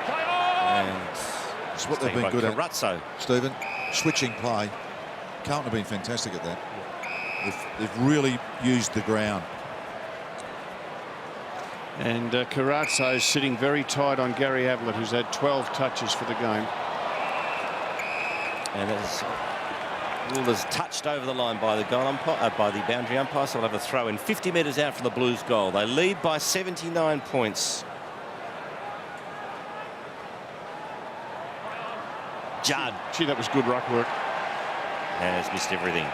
Play on. And it's what they've been good at, Carazzo. Stephen. Switching play. Carlton have been fantastic at that. They've really used the ground. And Carazzo's sitting very tight on Gary Ablett, who's had 12 touches for the game. And as Wooler's touched over the line by the goal umpire, by the boundary umpire, so we'll have a throw in 50 metres out from the Blues goal. They lead by 79 points. Judd. Gee, that was good ruck work. And has missed everything.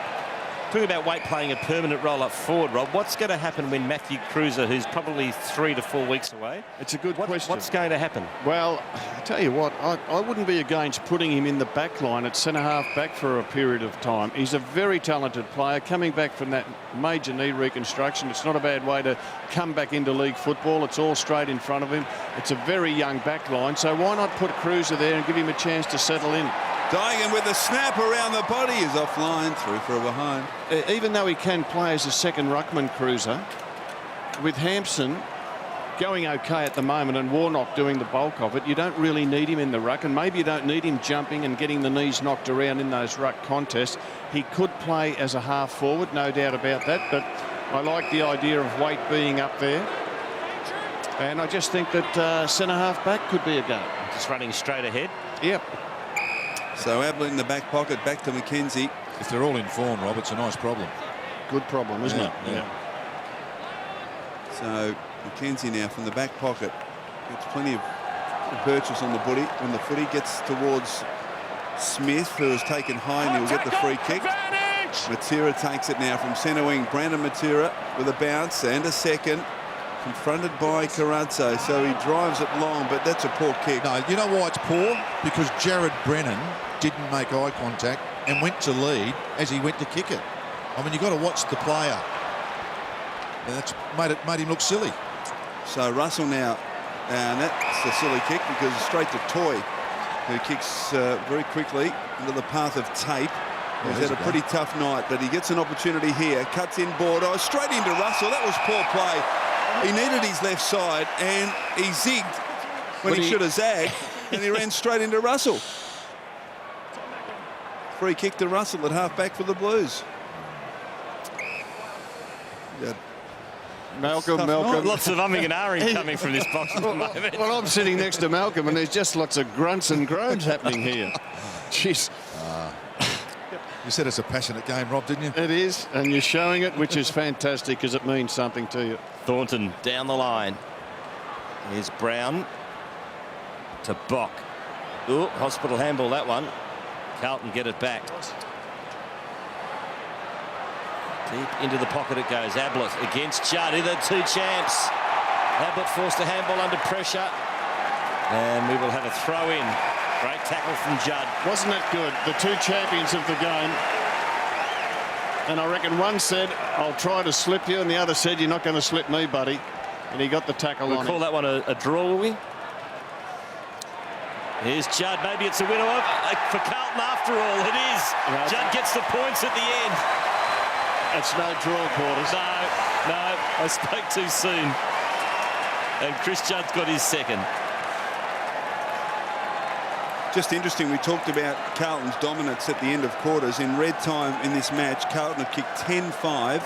Talking about Waite playing a permanent role up forward, Rob, what's going to happen when Matthew Cruiser, who's probably 3 to 4 weeks away? It's a good question. What's going to happen? Well, I tell you what, I wouldn't be against putting him in the back line at centre-half back for a period of time. He's a very talented player coming back from that major knee reconstruction. It's not a bad way to come back into league football. It's all straight in front of him. It's a very young back line, so why not put Cruiser there and give him a chance to settle in? Dying with a snap around the body is offline, through for a behind. Even though he can play as a second ruckman, Cruiser, with Hampson going okay at the moment and Warnock doing the bulk of it, you don't really need him in the ruck, and maybe you don't need him jumping and getting the knees knocked around in those ruck contests. He could play as a half forward, no doubt about that, but I like the idea of Waite being up there, and I just think that centre half back could be a go. Just running straight ahead. Yep. So Ablett in the back pocket, back to McKenzie. If they're all in form, Rob, it's a nice problem. Good problem, isn't it? Yeah. So McKenzie now from the back pocket gets plenty of Birchall's on the footy. When the footy gets towards Smith, who has taken high, and he'll get the free kick. Matera takes it now from centre wing. Brandon Matera with a bounce and a second. Confronted by Carazzo, so he drives it long, but that's a poor kick. No, you know why it's poor? Because Jared Brennan didn't make eye contact and went to lead as he went to kick it. I mean, you've got to watch the player. And that's made him look silly. So Russell now, and that's a silly kick because it's straight to Toy, who kicks very quickly into the path of Tape. He's had a pretty tough night, but he gets an opportunity here. Cuts in board, straight into Russell. That was poor play. He needed his left side, and he zigged when he should have zagged, and he ran straight into Russell. Free kick to Russell at half-back for the Blues. Yeah. Malcolm. Lots of umming and ahhing coming from this box at the moment. Well, I'm sitting next to Malcolm, and there's just lots of grunts and groans happening here. Jeez. You said it's a passionate game, Rob, didn't you? It is, and you're showing it, which is fantastic because it means something to you. Thornton down the line. Here's Brown to Bock. Ooh, hospital handball, that one. Carlton get it back. Deep into the pocket it goes. Ablett against Judd. They're the two champs. Ablett forced a handball under pressure. And we will have a throw in. Great tackle from Judd. Wasn't that good? The two champions of the game. And I reckon one said, I'll try to slip you, and the other said, you're not going to slip me, buddy. And he got the tackle we'll on call him. that one a draw, will we? Here's Judd. Maybe it's a winner for Carlton after all. It is. No. Judd gets the points at the end. It's no draw, Quarters. No, I spoke too soon. And Chris Judd's got his second. Just interesting, we talked about Carlton's dominance at the end of quarters. In red time in this match, Carlton have kicked 10-5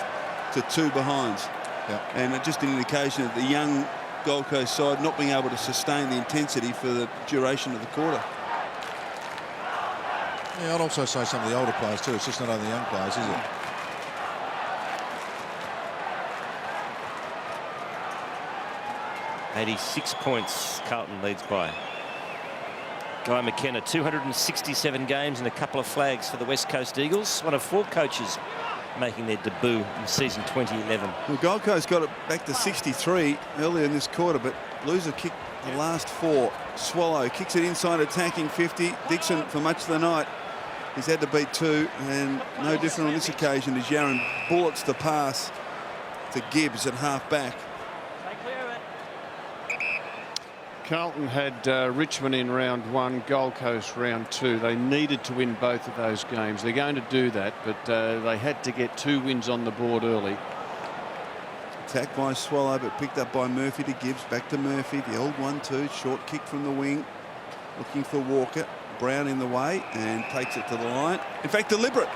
to 2 behinds. Yeah. And just an indication of the young Gold Coast side not being able to sustain the intensity for the duration of the quarter. Yeah, I'd also say some of the older players too. It's just not only the young players, is it? $86 points Carlton leads by. Guy McKenna, 267 games and a couple of flags for the West Coast Eagles. One of 4 coaches making their debut in season 2011. Well, Gold Coast got it back to 63 earlier in this quarter, but Blues have kicked the last 4. Swallow kicks it inside, attacking 50. Dixon, for much of the night, he's had to beat 2, and no different on this occasion as Yaron bullets the pass to Gibbs at half-back. Carlton had Richmond in round 1, Gold Coast round 2. They needed to win both of those games. They're going to do that, but they had to get 2 wins on the board early. Attacked by Swallow, but picked up by Murphy to Gibbs. Back to Murphy. The old 1-2. Short kick from the wing. Looking for Walker. Brown in the way and takes it to the line. In fact, deliberate.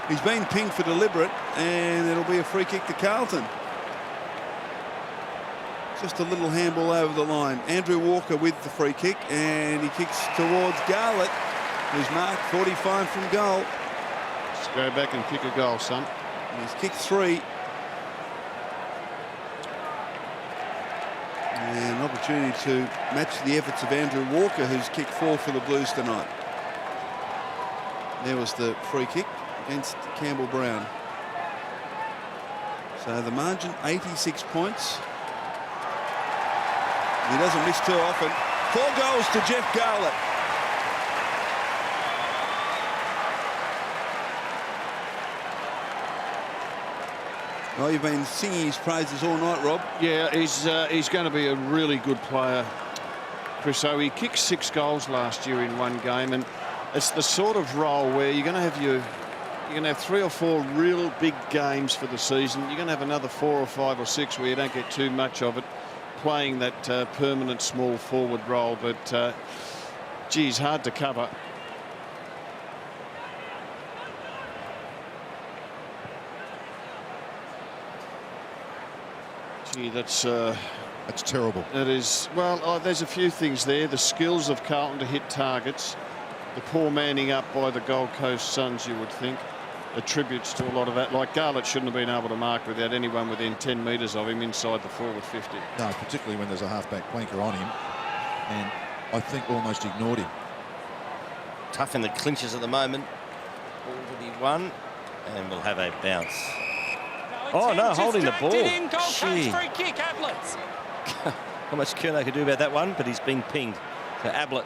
He's been pinged for deliberate, and it'll be a free kick to Carlton. Just a little handball over the line. Andrew Walker with the free kick, and he kicks towards Garlett, who's marked 45 from goal. Let's go back and kick a goal, son. And he's kicked 3. And an opportunity to match the efforts of Andrew Walker, who's kicked 4 for the Blues tonight. There was the free kick against Campbell Brown. So the margin, 86 points. He doesn't miss too often. 4 goals to Jeff Garlett. Well, you've been singing his praises all night, Rob. Yeah, he's going to be a really good player, Chris. So he kicked 6 goals last year in 1 game, and it's the sort of role where you're going to have 3 or 4 real big games for the season. You're going to have another 4 or 5 or 6 where you don't get too much of it, playing that permanent small forward role, but geez, hard to cover. Gee, that's terrible. It is. Well, there's a few things there. The skills of Carlton to hit targets, the poor manning up by the Gold Coast Suns, you would think, attributes to a lot of that. Like Garlett shouldn't have been able to mark without anyone within 10 metres of him inside the forward 50. No, particularly when there's a half-back flanker on him. And I think, almost ignored him. Tough in the clinches at the moment. Ball to be won, and we'll have a bounce. Oh no, holding the ball. Gold Coast Gee. free kick, Ablett. Not much Curnow could do about that one, but he's been pinged. So Ablett.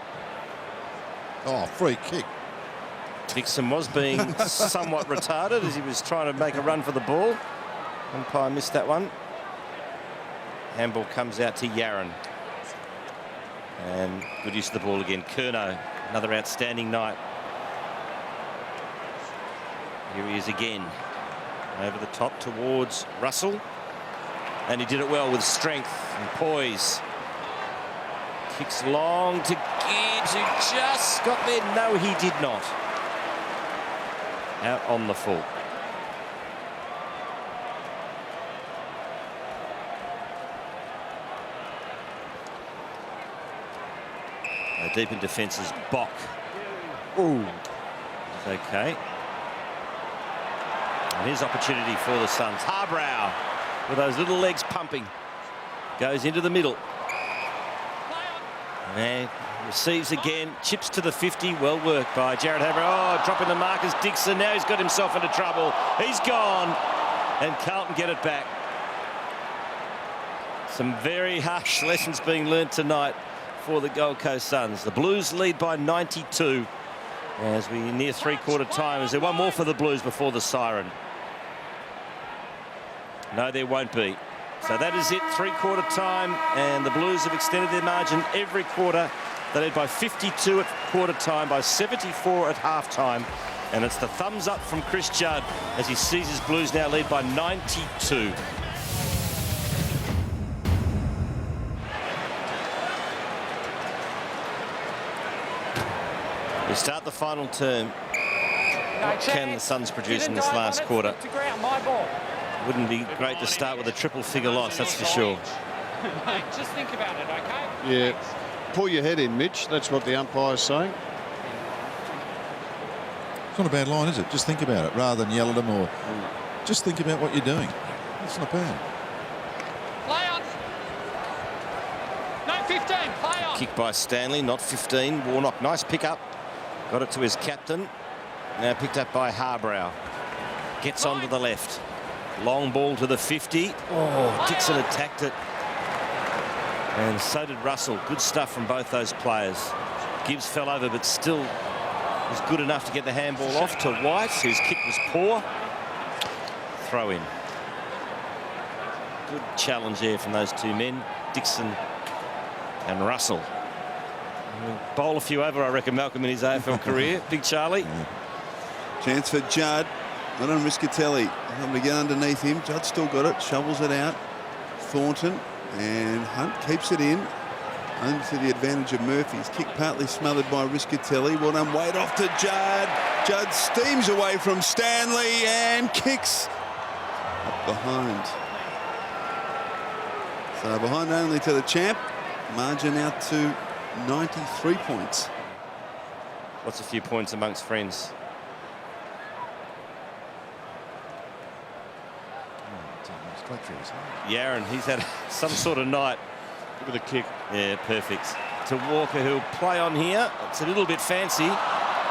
Oh, free kick. Dixon was being somewhat retarded as he was trying to make a run for the ball. Umpire missed that one. Handball comes out to Yaron. And good use of the ball again. Curnow, another outstanding night. Here he is again. Over the top towards Russell. And he did it well with strength and poise. Kicks long to Gibbs, who just got there. No, he did not. Out on the full. Deep in defence is Bock. Ooh. It's okay. And his opportunity for the Suns. Harbrow with those little legs pumping. Goes into the middle. And receives again. Chips to the 50. Well worked by Jared Harbrow. Oh, dropping the Marcus Dixon. Now he's got himself into trouble. He's gone. And Carlton get it back. Some very harsh lessons being learnt tonight for the Gold Coast Suns. The Blues lead by 92 as we near three-quarter time. Is there one more for the Blues before the siren? No, there won't be. So that is it, three-quarter time, and the Blues have extended their margin every quarter. They led by 52 at quarter time, by 74 at half-time, and it's the thumbs up from Chris Judd as he sees his Blues now lead by 92. We start the final term. What can the Suns produce in this last quarter? Wouldn't be great to start with a triple-figure loss, that's for sure. Just think about it, okay? Yeah. Pull your head in, Mitch. That's what the umpire's saying. It's not a bad line, is it? Just think about it, rather than yell at them or just think about what you're doing. It's not bad. Play on. No, 15. Play on. Kick by Stanley, not 15. Warnock, nice pick-up. Got it to his captain. Now picked up by Harbrow. Gets onto the left. Long ball to the 50. Oh, Dixon attacked it. And so did Russell. Good stuff from both those players. Gibbs fell over, but still was good enough to get the handball off to White, whose kick was poor. Throw in. Good challenge there from those two men, Dixon and Russell. He'll bowl a few over, I reckon, Malcolm, in his AFL career. Big Charlie. Chance for Judd. Not on Riscatelli. Able to get underneath him. Judd still got it. Shovels it out. Thornton and Hunt keeps it in. Only to the advantage of Murphy's kick, partly smothered by Riscatelli. Well done. Weight off to Judd. Judd steams away from Stanley and kicks up behind. So behind only to the champ. Margin out to 93 points. What's a few points amongst friends? Yaron, he's had some sort of night. Look at the kick. Yeah, perfect. To Walker, who'll play on here. It's a little bit fancy.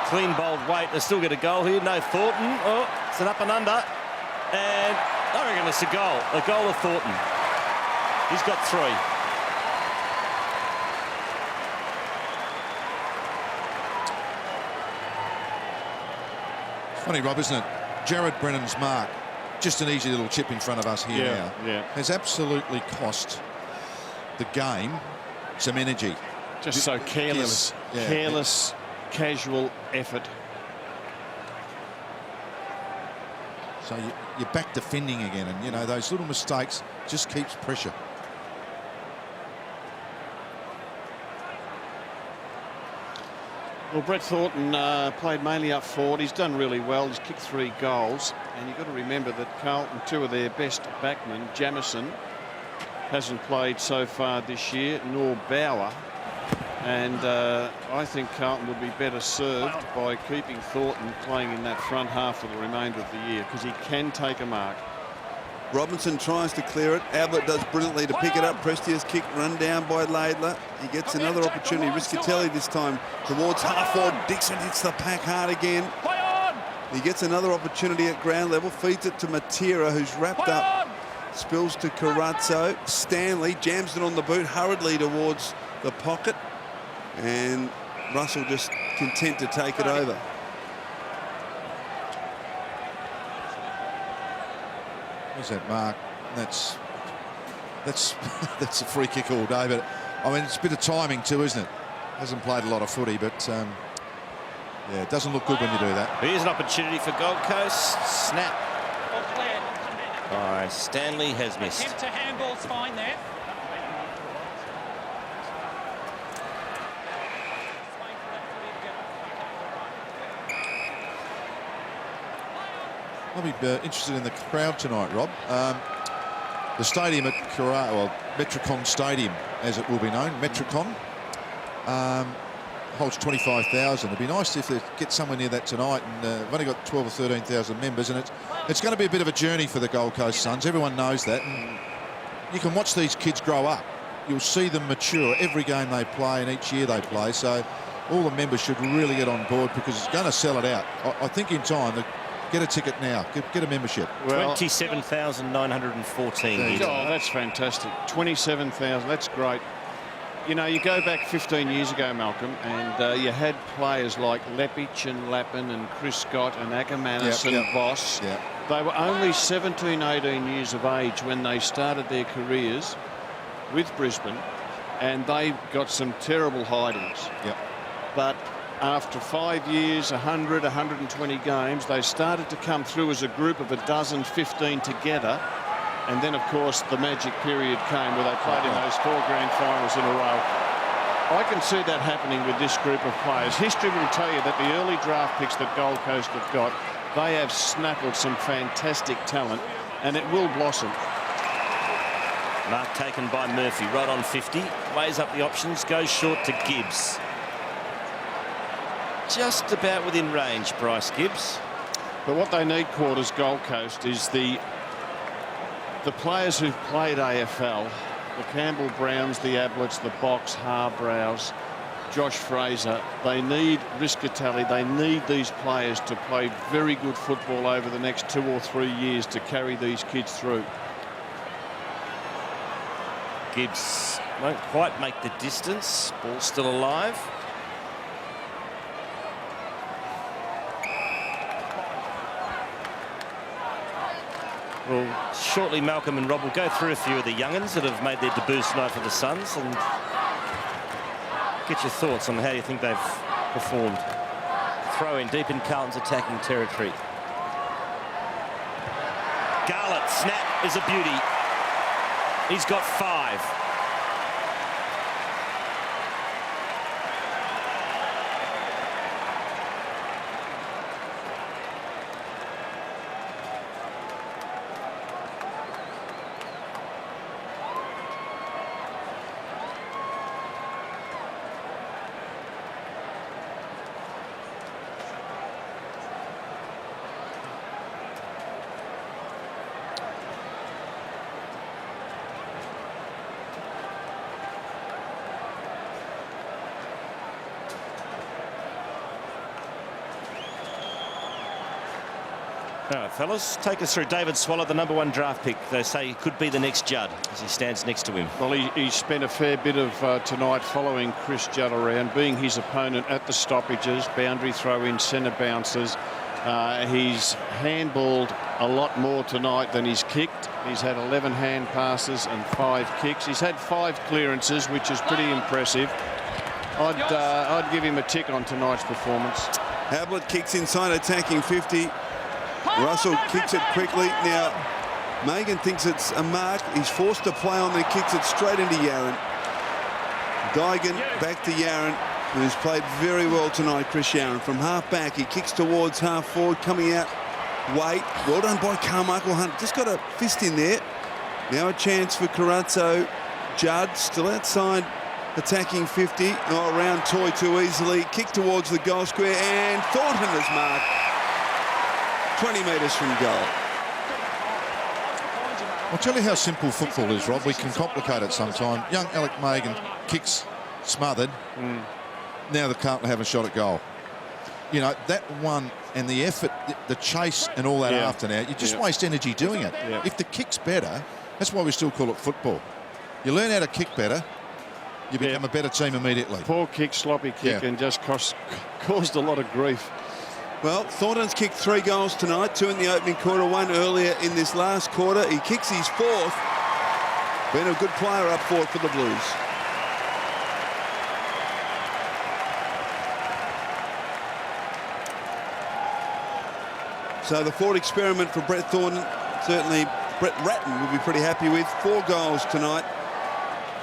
Clean, bold weight. They still get a goal here. No Thornton. Oh, it's an up and under. And I reckon it's a goal. A goal of Thornton. He's got 3. It's funny, Rob, isn't it? Jared Brennan's mark, just an easy little chip in front of us here now, has absolutely cost the game some energy. Just so careless, careless, casual effort. So you're back defending again, and you know those little mistakes just keeps pressure. Well, Brett Thornton played mainly up forward. He's done really well. He's kicked 3 goals. And you've got to remember that Carlton, 2 of their best backmen, Jamison, hasn't played so far this year, nor Bauer. And I think Carlton would be better served by keeping Thornton playing in that front half for the remainder of the year, because he can take a mark. Robinson tries to clear it. Ablett does brilliantly to pick it up. Prestia's kick run down by Laidler. He gets another opportunity. Riscatelli this time towards half forward. Dixon hits the pack hard again. He gets another opportunity at ground level. Feeds it to Matera, who's wrapped up. Spills to Carazzo. Stanley jams it on the boot hurriedly towards the pocket. And Russell just content to take it over. There's that mark. That's a free kick all day. But I mean, it's a bit of timing too, isn't it? Hasn't played a lot of footy, but yeah, it doesn't look good when you do that. Here's an opportunity for Gold Coast. Snap. By Stanley has missed. Attempt to handball's fine there. I'll be interested in the crowd tonight, Rob. The stadium at Metricon Stadium, as it will be known, Metricon, holds 25,000. It'd be nice if they get somewhere near that tonight. And we've only got 12 or 13,000 members, and it's going to be a bit of a journey for the Gold Coast Suns. Everyone knows that. And you can watch these kids grow up. You'll see them mature every game they play and each year they play. So all the members should really get on board, because it's going to sell it out. I think in time. Get a ticket now. Get a membership. Well, 27,914. Oh, that's fantastic. 27,000. That's great. You know, you go back 15 years ago, Malcolm, and you had players like Lepic and Lappin and Chris Scott and Ackermanis and Voss. Yep. They were only 17, 18 years of age when they started their careers with Brisbane, and they got some terrible hidings. Yep. But after 5 years, 100, 120 games, they started to come through as a group of a dozen, 15 together. And then, of course, the magic period came where they played in those 4 grand finals in a row. I can see that happening with this group of players. History will tell you that the early draft picks that Gold Coast have got, they have snappled some fantastic talent, and it will blossom. Mark taken by Murphy, right on 50. Weighs up the options, goes short to Gibbs. Just about within range, Bryce Gibbs. But what they need, Quarters, Gold Coast, is the players who've played AFL, the Campbell Browns, the Ablets, the Box, Harbrows, Josh Fraser. They need Riscatelli. They need these players to play very good football over the next 2 or 3 years to carry these kids through. Gibbs won't quite make the distance. Ball still alive. Well, shortly, Malcolm and Rob will go through a few of the young'uns that have made their debuts tonight for the Suns and get your thoughts on how you think they've performed. Throw in deep in Carlton's attacking territory. Garlett, snap is a beauty. He's got 5. All right, fellas, take us through David Swallow, the #1 draft pick. They say he could be the next Judd as he stands next to him. Well, he spent a fair bit of tonight following Chris Judd around, being his opponent at the stoppages, boundary throw-in, centre bounces. He's handballed a lot more tonight than he's kicked. He's had 11 hand passes and 5 kicks. He's had 5 clearances, which is pretty impressive. I'd give him a tick on tonight's performance. Ablett kicks inside, attacking 50. Russell kicks it quickly. Now, Megan thinks it's a mark. He's forced to play on there, kicks it straight into Yaron. Daigan back to Yaron, who's played very well tonight, Chris Yaron. From half back, he kicks towards half forward, coming out. Wait, well done by Carmichael Hunt. Just got a fist in there. Now a chance for Carazzo. Judd still outside, attacking 50. Oh, around Toy too easily. Kick towards the goal square, and Thornton has marked. 20 metres from goal. I'll tell you how simple football is, Rob. We can complicate it sometimes. Young Alec Megan kicks smothered. Now the Carlton have a shot at goal. You know, that one and the effort, the chase and all that after now, you just waste energy doing it. If the kick's better, that's why we still call it football. You learn how to kick better, you become a better team immediately. Poor kick, sloppy kick, and just caused a lot of grief. Well, Thornton's kicked 3 goals tonight, 2 in the opening quarter, 1 earlier in this last quarter. He kicks his 4th. Been a good player up forward for the Blues. So the forward experiment for Brett Thornton, certainly Brett Ratton will be pretty happy with. 4 goals tonight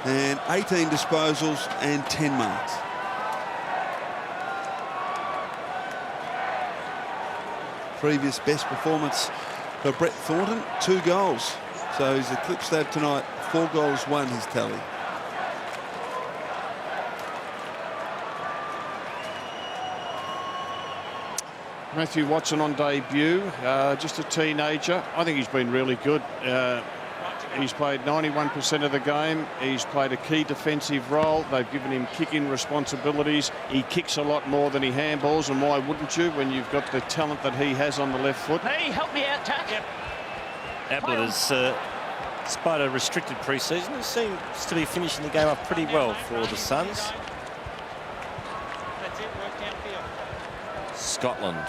and 18 disposals and 10 marks. Previous best performance for Brett Thornton, 2 goals. So he's eclipsed that tonight. 4 goals, 1 his tally. Matthew Watson on debut, just a teenager. I think he's been really good. He's played 91% of the game. He's played a key defensive role. They've given him kicking responsibilities. He kicks a lot more than he handballs, and why wouldn't you when you've got the talent that he has on the left foot? Hey, help me out, Tack. Ablett has, despite a restricted pre-season, seems to be finishing the game up pretty well for the Suns. That's it, work downfield. Scotland.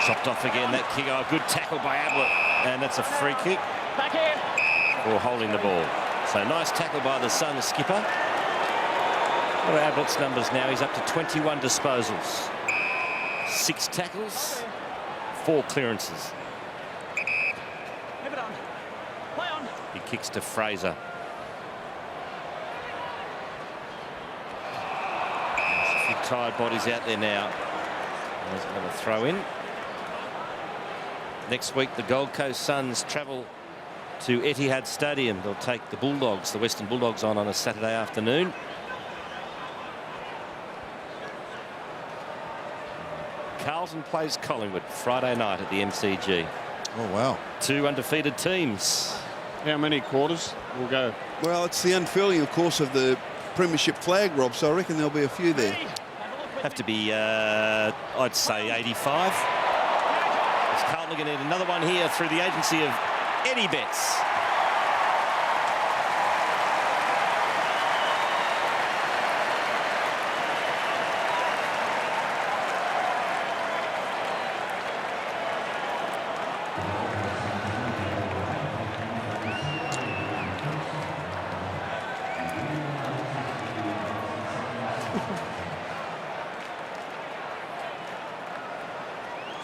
Chopped off again, that kick. Oh, good tackle by Ablett. And that's a free kick. Back here. For holding the ball. So nice tackle by the Suns skipper. What are Ablett's numbers now? He's up to 21 disposals. 6 tackles, 4 clearances. Have it on. Play on. He kicks to Fraser. There's a few tired bodies out there now. There's another throw in. Next week, the Gold Coast Suns travel to Etihad Stadium. They'll take the Bulldogs, the Western Bulldogs, on a Saturday afternoon. Carlton plays Collingwood Friday night at the MCG. Oh, wow. 2 undefeated teams. How many quarters will go? Well, it's the unfurling, of course, of the premiership flag, Rob, so I reckon there'll be a few there. Have to be, I'd say, 85. Is Carlton going to need another one here through the agency of Eddie Betts?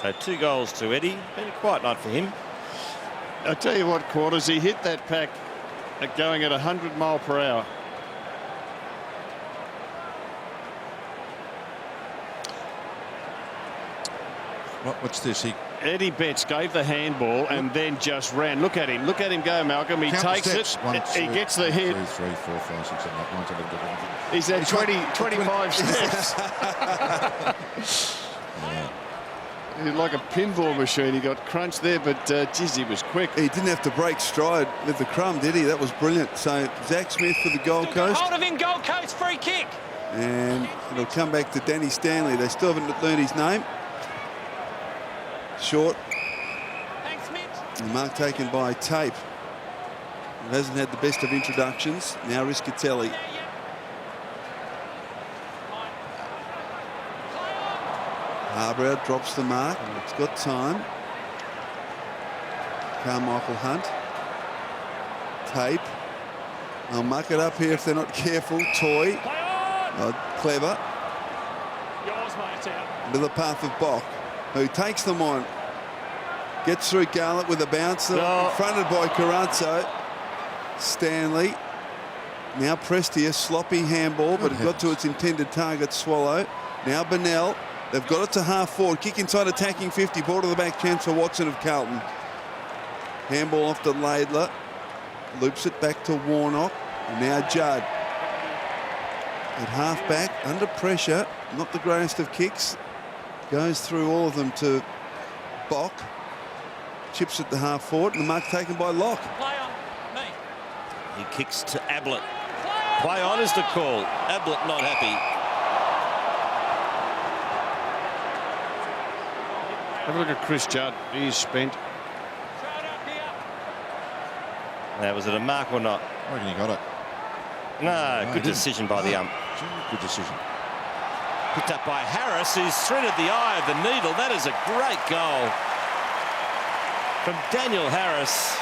So 2 goals to Eddie. Been a quiet night for him. I tell you what, Quarters, he hit that pack going at 100 mile per hour. What's this? Eddie Betts gave the handball and then just ran. Look at him go, Malcolm. He takes it. 1, 2, he gets the hit. 3, 4, 5, 6, 7, 8, 9, 10, 11, 12. He's at 25 steps. He's like a pinball machine. He got crunched there, but geez, he was quick. He didn't have to break stride with the crumb, did he? That was brilliant. So Zach Smith for the Gold Coast. Hold of him, Gold Coast, free kick. And it'll come back to Danny Stanley. They still haven't learned his name. Short. Thanks, Mitch. The mark taken by Tape. Who hasn't had the best of introductions. Now Riscatelli. Harbour drops the mark. It's got time. Carmichael Hunt. Tape. They'll muck it up here if they're not careful. Toy. Oh, clever. Yours, mate, out. Into the path of Bock, who takes them on. Gets through Garlett with a bounce. Fronted by Carranzo. Stanley. Now Prestia. Sloppy handball, but it got to its intended target, Swallow. Now Bennell. They've got it to half forward. Kick inside attacking 50. Ball to the back, chance for Watson of Carlton. Handball off to Laidler. Loops it back to Warnock. And now Judd. at half-back, under pressure, not the greatest of kicks. Goes through all of them to Bock. Chips at the half-forward, and the mark taken by Locke. Play on. Me. He kicks to Ablett. Play on is the call. Ablett not happy. Have a look at Chris Judd. He's spent. Now, was it a mark or not? I reckon he got it. No, good decision by the ump. Good decision. Picked up by Harris, who's threaded the eye of the needle. That is a great goal from Daniel Harris,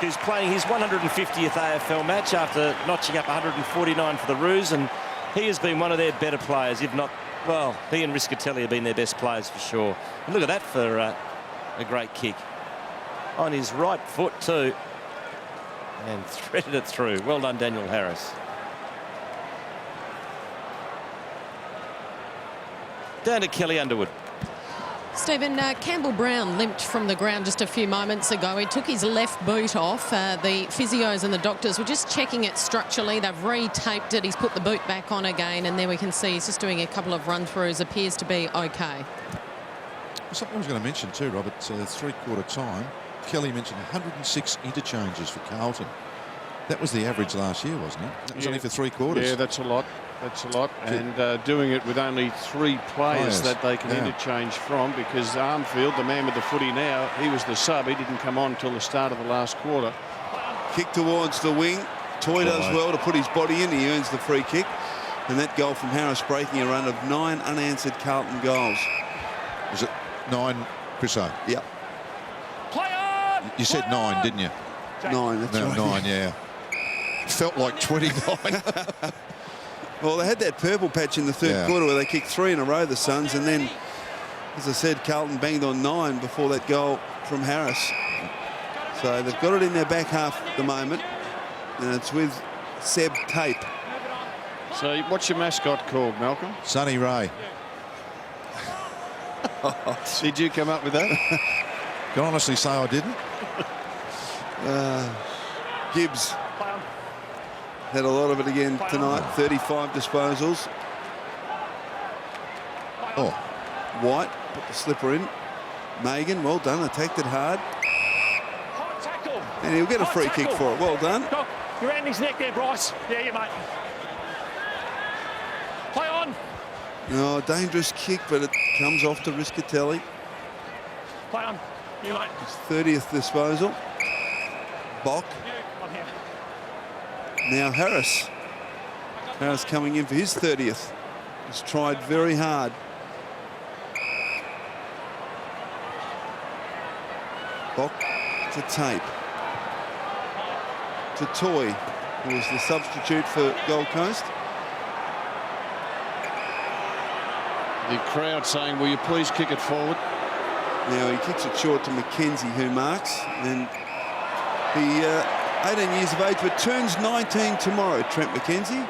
who's playing his 150th AFL match after notching up 149 for the Roos, and he has been one of their better players, if not, well, he and Riscatelli have been their best players for sure. And look at that for a great kick. On his right foot too, and threaded it through. Well done, Daniel Harris. Down to Kelly Underwood. Stephen, Campbell-Brown limped from the ground just a few moments ago. He took his left boot off. The physios and the doctors were just checking it structurally. They've re-taped it. He's put the boot back on again, and there we can see he's just doing a couple of run-throughs. Appears to be okay. Something I was going to mention too, Robert, three-quarter time. Kelly mentioned 106 interchanges for Carlton. That was the average last year, wasn't it? That was only for three quarters. Yeah, that's a lot. That's a lot. And doing it with only 3 players that they can interchange from, because Armfield, the man with the footy now, he was the sub. He didn't come on until the start of the last quarter. Kick towards the wing. Toy does well to put his body in. He earns the free kick. And that goal from Harris breaking a run of 9 unanswered Carlton goals. Was it 9, Chriso? Yep. Play on! You said 9, didn't you? 9, that's No, right. 9, yeah. Felt like 29. Well, they had that purple patch in the third quarter where they kicked 3 in a row, the Suns, and then, as I said, Carlton banged on 9 before that goal from Harris. So they've got it in their back half at the moment, and it's with Seb Tape. So what's your mascot called, Malcolm? Sonny Ray. Did you come up with that? Can honestly say I didn't. Gibbs had a lot of it again tonight. 35 disposals. Oh, White put the slipper in. Megan, well done, attacked it hard. And he'll get a free kick for it. Well done. You're around his neck there, Bryce. Yeah, you mate. Play on. Oh, dangerous kick, but it comes off to Riscatelli. Play on. You mate. His 30th disposal. Bock. I'm here. Now Harris. Harris coming in for his 30th. He's tried very hard. Bock to Tape. To Toy, who was the substitute for Gold Coast. The crowd saying, will you please kick it forward? Now he kicks it short to McKenzie, who marks. And he, 18 years of age, but turns 19 tomorrow, Trent McKenzie.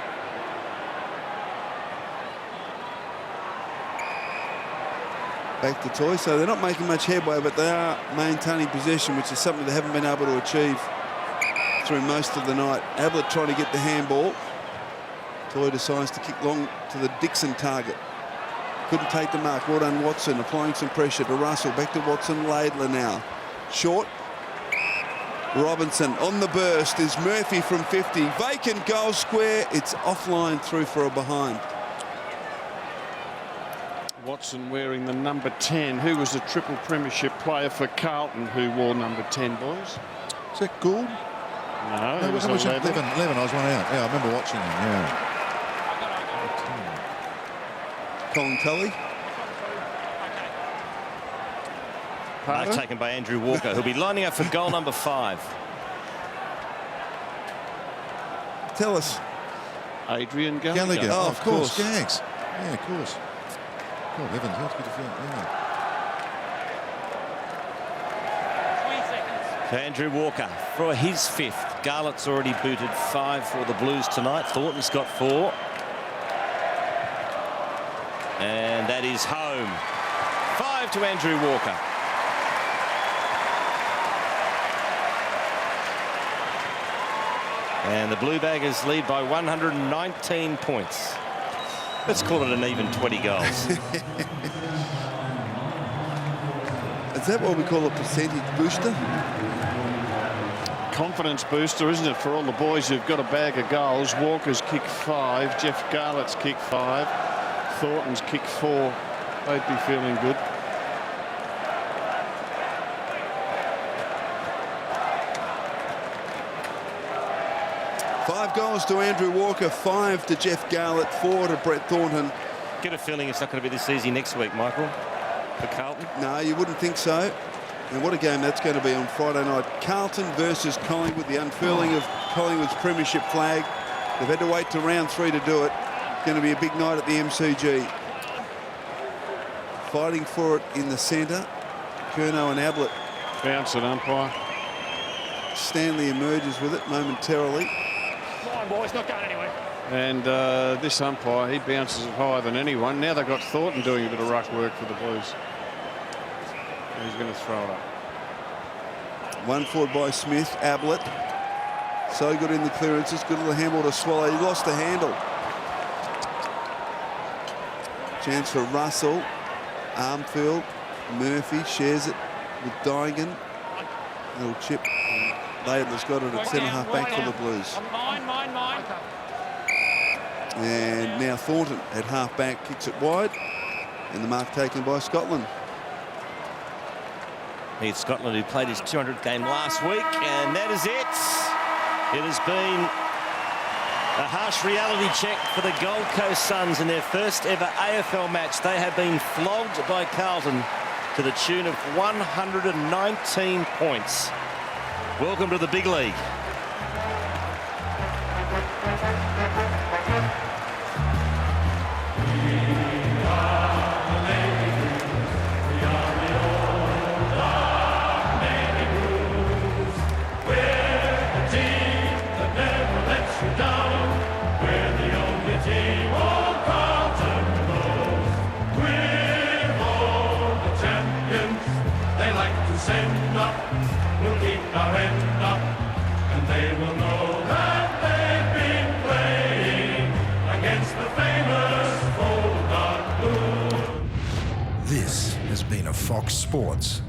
Back to Toy, so they're not making much headway, but they are maintaining possession, which is something they haven't been able to achieve through most of the night. Ablett trying to get the handball. Toy decides to kick long to the Dixon target. Couldn't take the mark. Well done, Watson, applying some pressure to Russell. Back to Watson, Laidler now. Short. Robinson on the burst is Murphy from 50. Vacant goal square. It's offline through for a behind. Watson wearing the number 10. Who was a triple premiership player for Carlton who wore number 10, boys? is that Gould? No, No, it was 11. 11. 11, I was one out. Yeah, I remember watching him, yeah. Colin Tully. Mark taken by Andrew Walker, who'll be lining up for goal number 5. Tell us. Adrian Gallagher. Gallagher. Oh, of course. Gags. Yeah, of course. God, Evans, that's good to feel. Yeah. 20 seconds. To Andrew Walker for his 5th. Garlett's already booted 5 for the Blues tonight. Thornton's got 4. And that is home. 5 to Andrew Walker. And the Blue Baggers lead by 119 points. Let's call it an even 20 goals. Is that what we call a percentage booster? Confidence booster, isn't it, for all the boys who've got a bag of goals? Walker's kicked 5, Jeff Garlett's kicked 5, Thornton's kicked 4. They'd be feeling good. Five goals to Andrew Walker, 5 to Jeff Garlett, 4 to Brett Thornton. Get a feeling it's not going to be this easy next week, Michael, for Carlton. No, you wouldn't think so. And what a game that's going to be on Friday night. Carlton versus Collingwood, the unfurling of Collingwood's premiership flag. They've had to wait to round 3 to do it. It's going to be a big night at the MCG. Fighting for it in the centre, Curnow and Ablett. Bounce it, umpire. Stanley emerges with it momentarily. Come on, boys, not going anywhere. And this umpire, he bounces it higher than anyone. Now they've got Thornton doing a bit of ruck work for the Blues. And he's going to throw it up. One forward by Smith, Ablett. So good in the clearances, good little handball to Swallow. He lost the handle. Chance for Russell, Armfield, Murphy shares it with Dygan. Little chip. Laidler's got it at centre half back for the Blues. Mine. And now Thornton at half back kicks it wide, and the mark taken by Scotland. Here's Scotland, who played his 200th game last week, and that is it. It has been a harsh reality check for the Gold Coast Suns in their first ever AFL match. They have been flogged by Carlton to the tune of 119 points. Welcome to the big league. This has been a Fox Sports